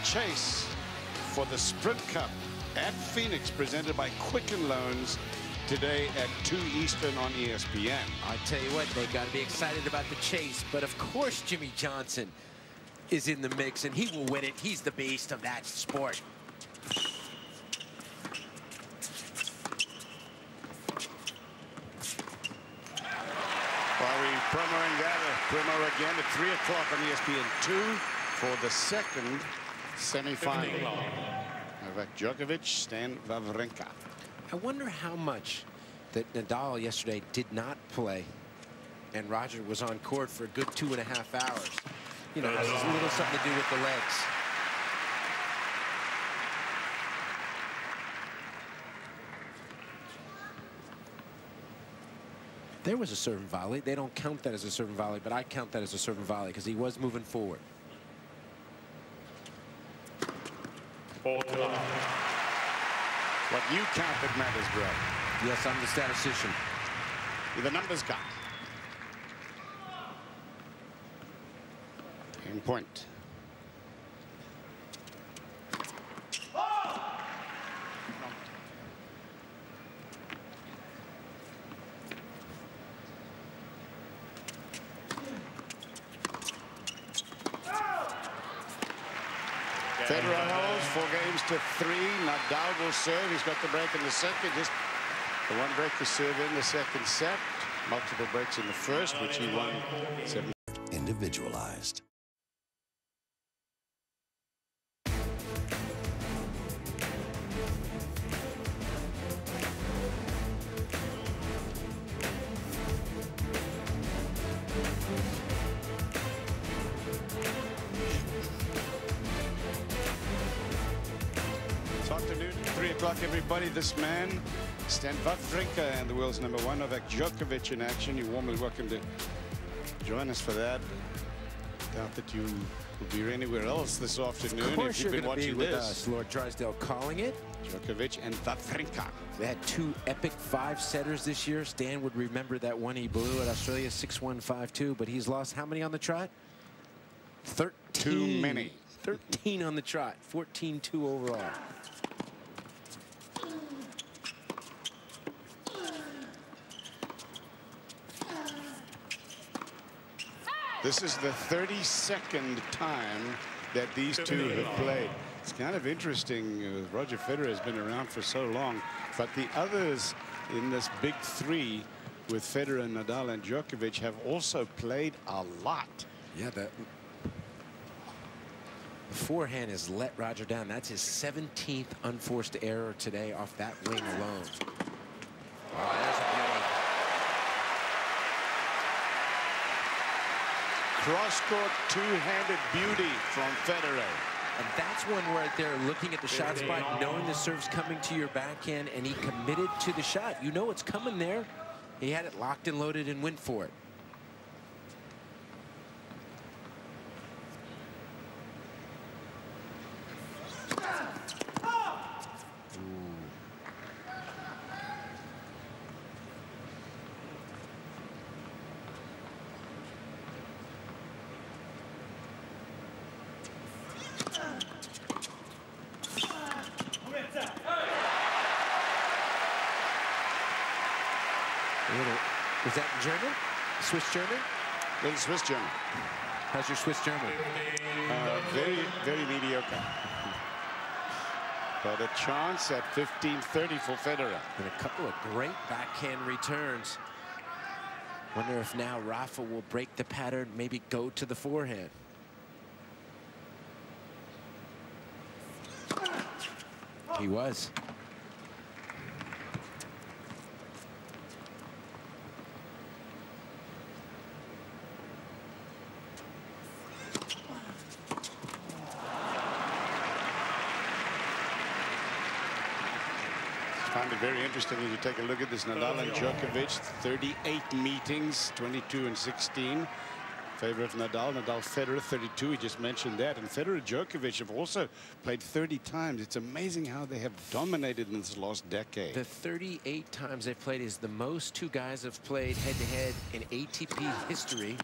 Chase for the Sprint Cup at Phoenix, presented by Quicken Loans, today at 2 Eastern on ESPN. I tell you what, they've got to be excited about the chase, but of course Jimmy Johnson is in the mix, and he will win it. He's the beast of that sport. While we promoing that, promo again at 3 o'clock on ESPN2 for the second semifinal. Novak Djokovic, Stan Wawrinka. I wonder how much that Nadal yesterday did not play, and Roger was on court for a good 2.5 hours. You know, it has a little something to do with the legs. There was a serve and volley. They don't count that as a serve and volley, but I count that as a serve and volley because he was moving forward. What you count that matters, bro. Yes, I'm the statistician. You're the numbers guy. 10 point. Federer holds 4 games to 3. Nadal will serve. He's got the break in the second. Just the 1 break to serve in the second set. Multiple breaks in the first, which he won 7. Individualized. This afternoon, 3 o'clock, everybody. This man, Stan Wawrinka, and the world's #1, Novak Djokovic, in action. You're warmly welcome to join us for that. Doubt that you will be anywhere else this afternoon. Of course if you've you're been going to be watching with this. us. Lord Drysdale calling it. Djokovic and Wawrinka. They had 2 epic 5-setters this year. Stan would remember that one he blew at Australia, 6-1, 5-2. But he's lost how many on the trot? 13. Too many. 13 on the trot. 14-2 overall. This is the 32nd time that these two have played. It's kind of interesting. Roger Federer has been around for so long, but the others in this big 3 with Federer, Nadal, and Djokovic have also played a lot. Yeah, the forehand has let Roger down. That's his 17th unforced error today off that wing alone. Oh, there's a beauty. Cross-court two-handed beauty from Federer. And that's one right there, looking at the shot spot, knowing the serve's coming to your backhand, and he committed to the shot. You know it's coming there. He had it locked and loaded and went for it. Was that in German? Swiss German? Little Swiss German. How's your Swiss German? Very, very mediocre. But a chance at 15-30 for Federer. And a couple of great backhand returns. Wonder if now Rafa will break the pattern, maybe go to the forehand. He was. I find it very interesting as you take a look at this. Nadal and Djokovic, 38 meetings, 22 and 16. Favorite Nadal, Federer 32. He just mentioned that. And Federer, Djokovic have also played 30 times. It's amazing how they have dominated in this last decade. The 38 times they've played is the most two guys have played head-to-head in ATP history.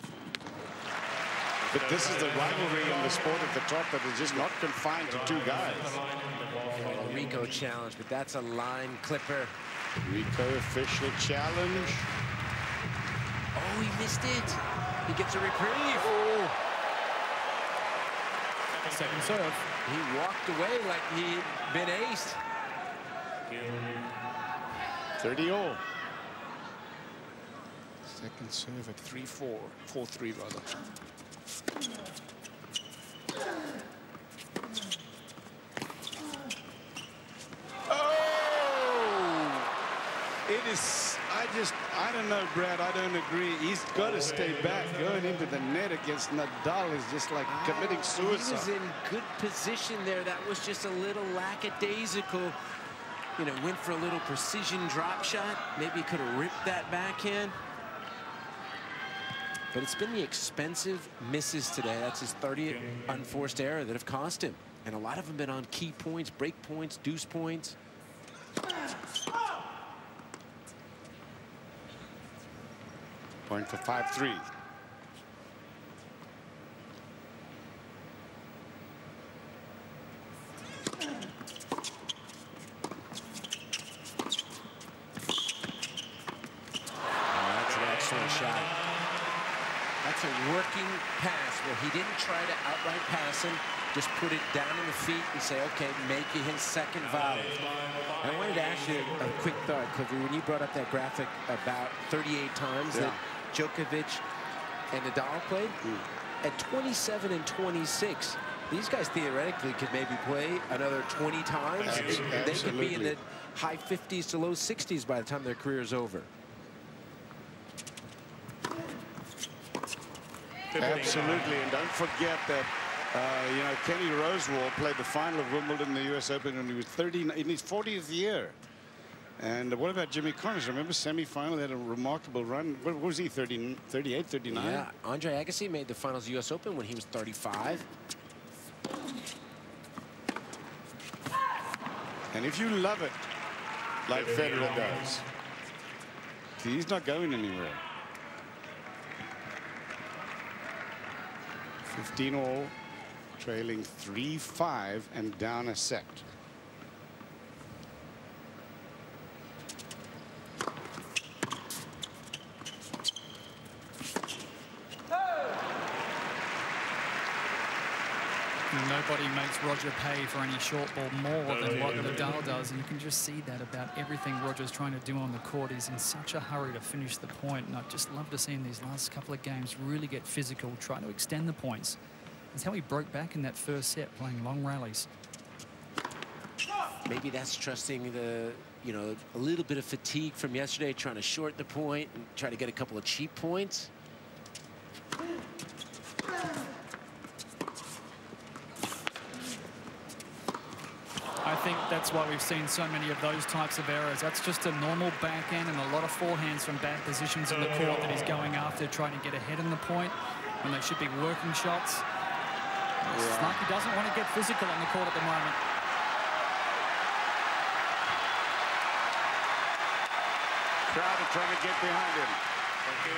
But this is the rivalry in the sport at the top that is just not confined to two guys. Oh, Rico challenge, but that's a line clipper. Rico official challenge. Oh, he missed it. He gets a reprieve. Oh. Second serve. He walked away like he'd been aced. 30-all. Second serve at 3-4. 4-3 rather. Oh! It is, I don't know, Brad, I don't agree. He's got to stay back. Going into the net against Nadal is just like committing suicide. He was in good position there. That was just a little lackadaisical. You know, went for a little precision drop shot. Maybe he could have ripped that backhand. But it's been the expensive misses today. That's his 30th unforced error that have cost him. And a lot of them been on key points, break points, deuce points. Point for 5-3. That's an excellent shot. That's a working pass where he didn't try to outright pass him, just put it down in the feet and say, okay, make it his second volley. And I wanted to ask you a quick thought, Cliffy, when you brought up that graphic about 38 times that Djokovic and Nadal played, at 27 and 26, these guys theoretically could maybe play another 20 times. They could be in the high 50s to low 60s by the time their career is over. Absolutely, and don't forget that you know, Kenny Rosewall played the final of Wimbledon in the US Open when he was 30 in his 40th year. And what about Jimmy Connors? Remember semi-final, had a remarkable run. What was he, 38, 39? Yeah, Andre Agassi made the finals US Open when he was 35. And if you love it, like Federer does, he's not going anywhere. 15-all, trailing 3-5 and down a set. Nobody makes Roger pay for any short ball more than what Nadal does, and you can just see that about everything Roger's trying to do on the court. He's in such a hurry to finish the point, and I'd just love to see him these last couple of games really get physical, try to extend the points. That's how he broke back in that first set, playing long rallies. Maybe that's trusting the, you know, a little bit of fatigue from yesterday, trying to short the point and try to get a couple of cheap points. I think that's why we've seen so many of those types of errors. That's just a normal backhand and a lot of forehands from bad positions in the court that he's going after, trying to get ahead in the point when they should be working shots. It's like he doesn't want to get physical on the court at the moment. Crowd are trying to get behind him. Thank you.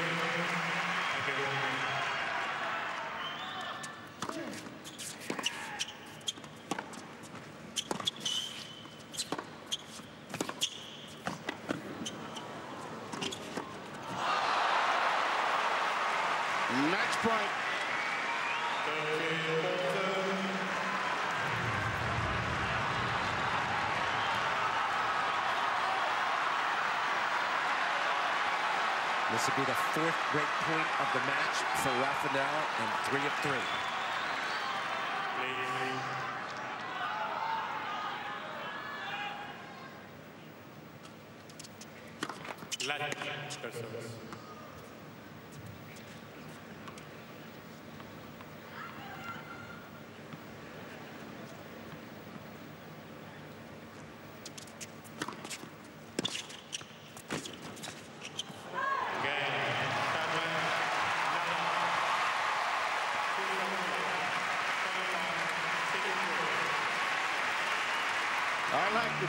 Match point. This will be the fourth break point of the match for Rafa Nadal, and 3 of 3. Let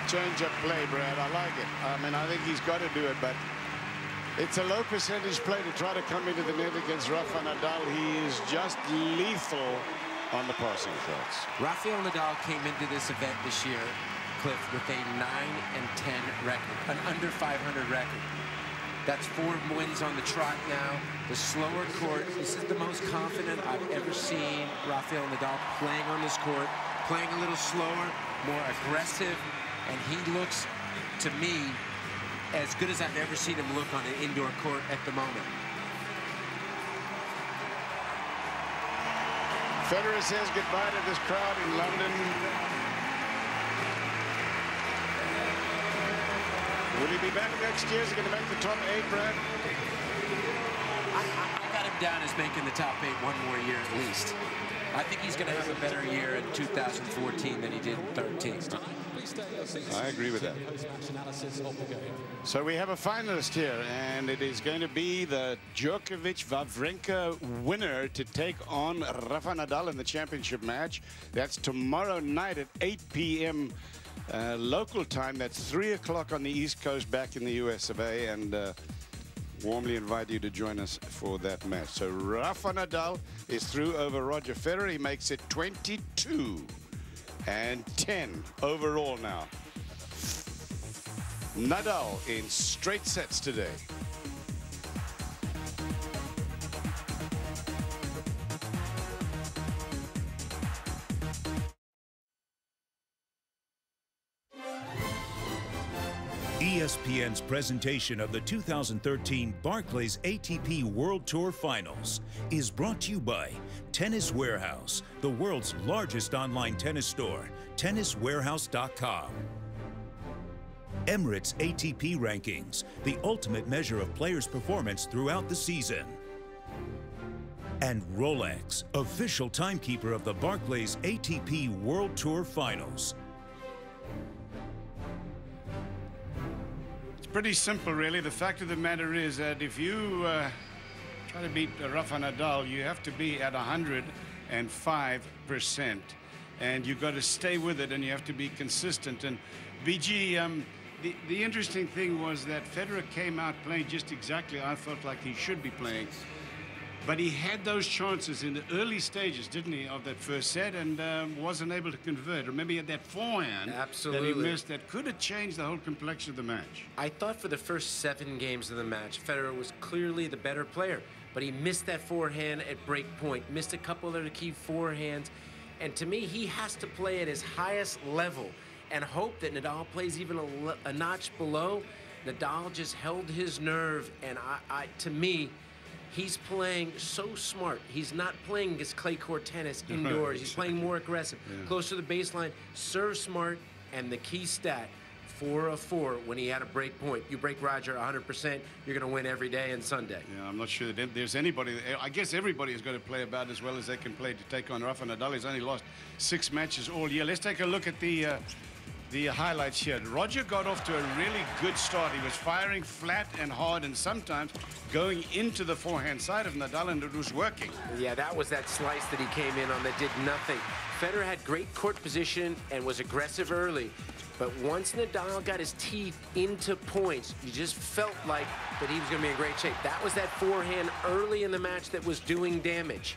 change-up play, Brad. I like it. I mean, I think he's got to do it, but it's a low percentage play to try to come into the net against Rafa Nadal. He is just lethal on the passing shots. Rafael Nadal came into this event this year, Cliff, with a 9-10 record, an under 500 record. That's 4 wins on the trot now. The slower court, this is the most confident I've ever seen Rafael Nadal playing on this court, playing a little slower, more aggressive, and he looks, to me, as good as I've ever seen him look on an indoor court at the moment. Federer says goodbye to this crowd in London. Will he be back next year? Is he going to make the top 8, Brad? I got him down as making the top 8 one more year at least. I think he's going to have a better year in 2014 than he did in 13. I agree with that. So we have a finalist here, and it is going to be the Djokovic-Wawrinka winner to take on Rafa Nadal in the championship match. That's tomorrow night at 8 p.m. Local time. That's 3 o'clock on the East Coast back in the US of A, and warmly invite you to join us for that match. So Rafa Nadal is through over Roger Federer. He makes it 22-10 overall now. Nadal in straight sets today. ESPN's presentation of the 2013 Barclays ATP World Tour Finals is brought to you by Tennis Warehouse, the world's largest online tennis store, tenniswarehouse.com. Emirates ATP Rankings, the ultimate measure of players' performance throughout the season. And Rolex, official timekeeper of the Barclays ATP World Tour Finals. Pretty simple, really. The fact of the matter is that if you try to beat Rafa Nadal, you have to be at 105%, and you've got to stay with it, and you have to be consistent. And BG, the interesting thing was that Federer came out playing just exactly I felt like he should be playing. But he had those chances in the early stages, didn't he, of that first set, and wasn't able to convert. Remember, he had that forehand that he missed that could have changed the whole complexion of the match. I thought for the first 7 games of the match, Federer was clearly the better player, but he missed that forehand at break point, missed a couple of the key forehands, and to me, he has to play at his highest level and hope that Nadal plays even a notch below. Nadal just held his nerve, and to me, he's playing so smart. He's not playing his clay court tennis indoors. He's playing more aggressive, close to the baseline, serve smart, and the key stat, 4 of 4 when he had a break point. You break Roger 100%, you're going to win every day and Sunday. Yeah, I'm not sure that there's anybody. I guess everybody is going to play about as well as they can play to take on Rafa Nadal. He's only lost 6 matches all year. Let's take a look at the highlights here. Roger got off to a really good start. He was firing flat and hard and sometimes going into the forehand side of Nadal, and it was working. Yeah, that was that slice that he came in on that did nothing. Federer had great court position and was aggressive early, but once Nadal got his teeth into points, you just felt like that he was going to be in great shape. That was that forehand early in the match that was doing damage.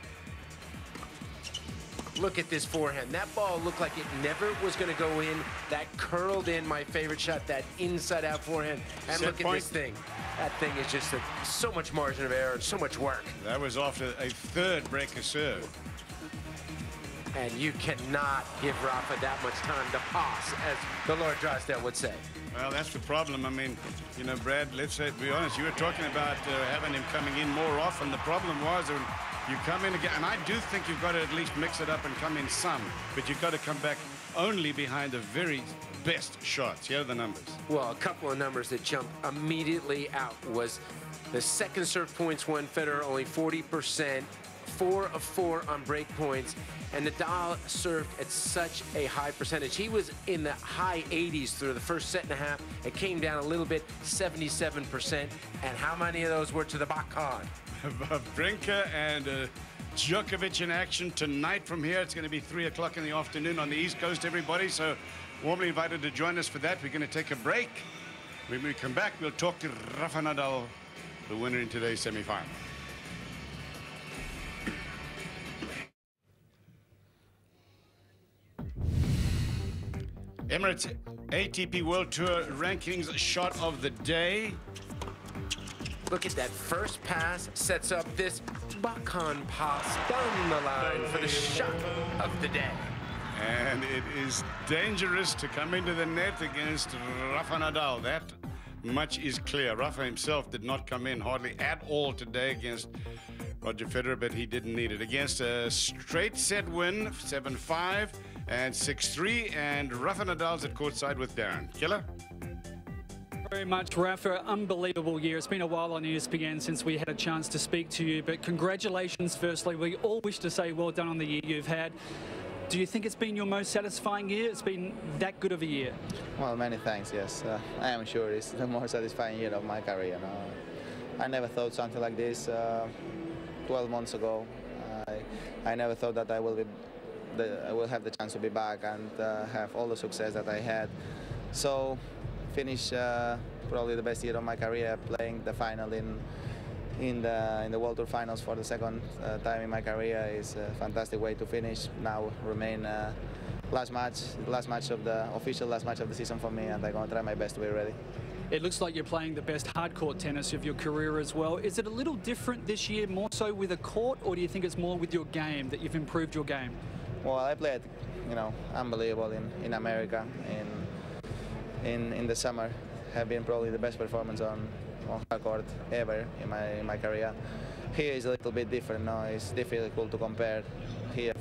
Look at this forehand. That ball looked like it never was going to go in. That curled in, my favorite shot, that inside-out forehand. And look at this thing. That thing is just so much margin of error and so much work. That was after a 3rd breaker serve. And you cannot give Rafa that much time to pass, as the Lord Drysdale would say. Well, that's the problem. I mean, you know, Brad, let's be honest. You were talking about having him coming in more often. The problem was you come in again, and I do think you've got to at least mix it up and come in some, but you've got to come back only behind the very best shots. Here are the numbers. Well, a couple of numbers that jump immediately out was the second serve points won. Federer only 40%, 4 of 4 on break points, and Nadal served at such a high percentage. He was in the high 80s through the first set and a half. It came down a little bit, 77%, and how many of those were to the backhand? Wawrinka and Djokovic in action tonight from here. It's going to be 3 o'clock in the afternoon on the East Coast, everybody. So warmly invited to join us for that. We're going to take a break. When we come back, we'll talk to Rafa Nadal, the winner in today's semi-final. Emirates ATP World Tour rankings shot of the day. Look at that first pass, sets up this backhand pass down the line for the shot of the day. And it is dangerous to come into the net against Rafa Nadal. That much is clear. Rafa himself did not come in hardly at all today against Roger Federer, but he didn't need it. Against a straight set win, 7-5 and 6-3, and Rafa Nadal's at courtside with Darren. Killer? Very much, Rafa. Unbelievable year. It's been a while on ESPN since we had a chance to speak to you, but congratulations firstly. We all wish to say well done on the year you've had. Do you think it's been your most satisfying year? It's been that good of a year. Well, many thanks, yes. I am sure it's the most satisfying year of my career. I never thought something like this 12 months ago. I never thought that I will have the chance to be back and have all the success that I had. So, finish probably the best year of my career, playing the final in the World Tour Finals for the second time in my career is a fantastic way to finish. Now remain last match of the official last match of the season for me, and I'm going to try my best to be ready. It looks like you're playing the best hardcourt tennis of your career as well. Is it a little different this year, more so with a court, or do you think it's more with your game, that you've improved your game? Well, I played, unbelievable in America in the summer. Have been probably the best performance on hardcourt ever in my career. Here is a little bit different. No, it's difficult to compare here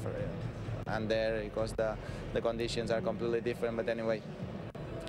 and there because the conditions are completely different. But anyway,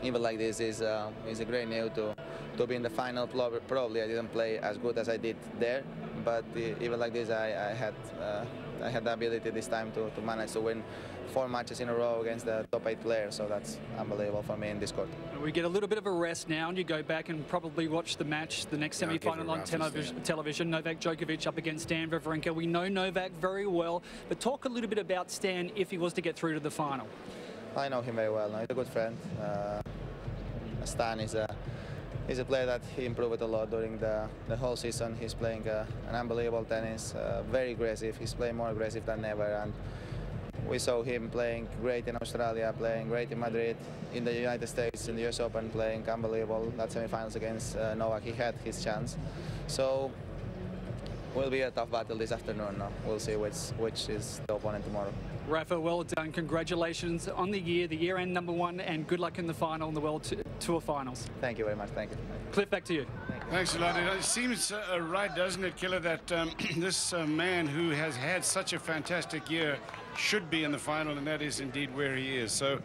even like this is a great news to be in the final. Probably I didn't play as good as I did there, but even like this, I had the ability this time to manage to win 4 matches in a row against the top 8 players, so that's unbelievable for me in this court. We get a little bit of a rest now, and you go back and probably watch the match, the next semi-final on television. Novak Djokovic up against Stan Wawrinka. We know Novak very well, but talk a little bit about Stan if he was to get through to the final. I know him very well. He's a good friend. Stan is a player that he improved a lot during the whole season. He's playing an unbelievable tennis, very aggressive. He's playing more aggressive than ever, and we saw him playing great in Australia, playing great in Madrid, in the United States, in the US Open, playing unbelievable. That semi-finals against Novak, he had his chance. So will be a tough battle this afternoon. No? We'll see which is the opponent tomorrow. Rafa, well done. Congratulations on the year-end #1, and good luck in the final in the World Tour Finals. Thank you very much. Thank you. Cliff, back to you. Thanks a lot. It seems right, doesn't it, Killer, that this man who has had such a fantastic year should be in the final, and that is indeed where he is. So,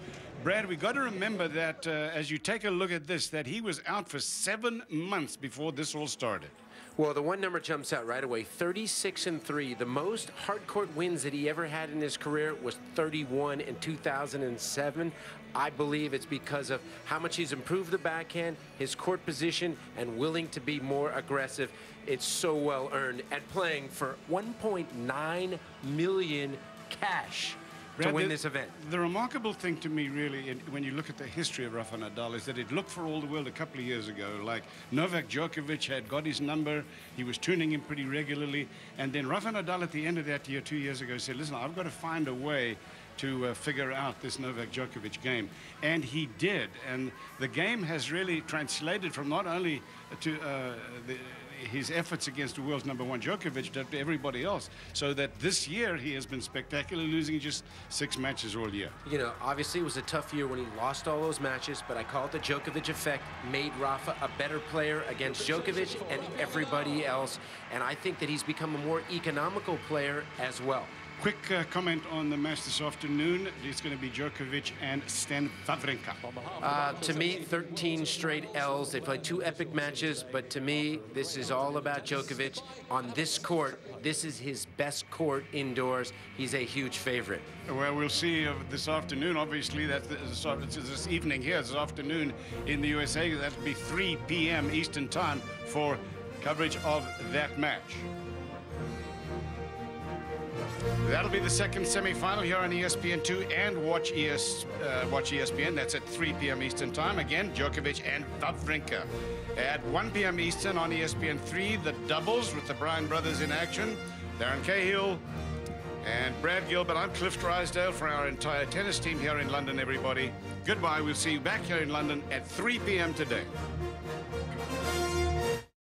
Brad, we got to remember that as you take a look at this, that he was out for 7 months before this all started. Well, the one number jumps out right away, 36-3. The most hardcourt wins that he ever had in his career was 31 in 2007. I believe it's because of how much he's improved the backhand, his court position, and willing to be more aggressive. It's so well earned at playing for $1.9 million cash to win this event. The remarkable thing to me, really, when you look at the history of Rafa Nadal, is that it looked for all the world a couple of years ago. Like Novak Djokovic had got his number, he was tuning in pretty regularly, and then Rafa Nadal at the end of that year, 2 years ago, said, listen, I've got to find a way to figure out this Novak Djokovic game. And he did. And the game has really translated from not only to his efforts against the world's #1 Djokovic, but to everybody else. So that this year he has been spectacular, losing just 6 matches all year. You know, obviously it was a tough year when he lost all those matches, but I call it the Djokovic effect, made Rafa a better player against Djokovic and everybody else. And I think that he's become a more economical player as well. Quick comment on the match this afternoon. It's going to be Djokovic and Stan Wawrinka. To me, 13 straight L's. They played 2 epic matches, but to me, this is all about Djokovic. On this court, this is his best court indoors. He's a huge favorite. Well, we'll see this afternoon. Obviously, that's this evening here, this afternoon in the USA. That'll be 3 p.m. Eastern Time for coverage of that match. That'll be the second semi-final here on ESPN2 and Watch ESPN. That's at 3 p.m. Eastern Time. Again, Djokovic and Wawrinka. At 1 p.m. Eastern on ESPN3, the doubles with the Bryan brothers in action. Darren Cahill and Brad Gilbert. I'm Cliff Drysdale for our entire tennis team here in London, everybody. Goodbye. We'll see you back here in London at 3 p.m. today.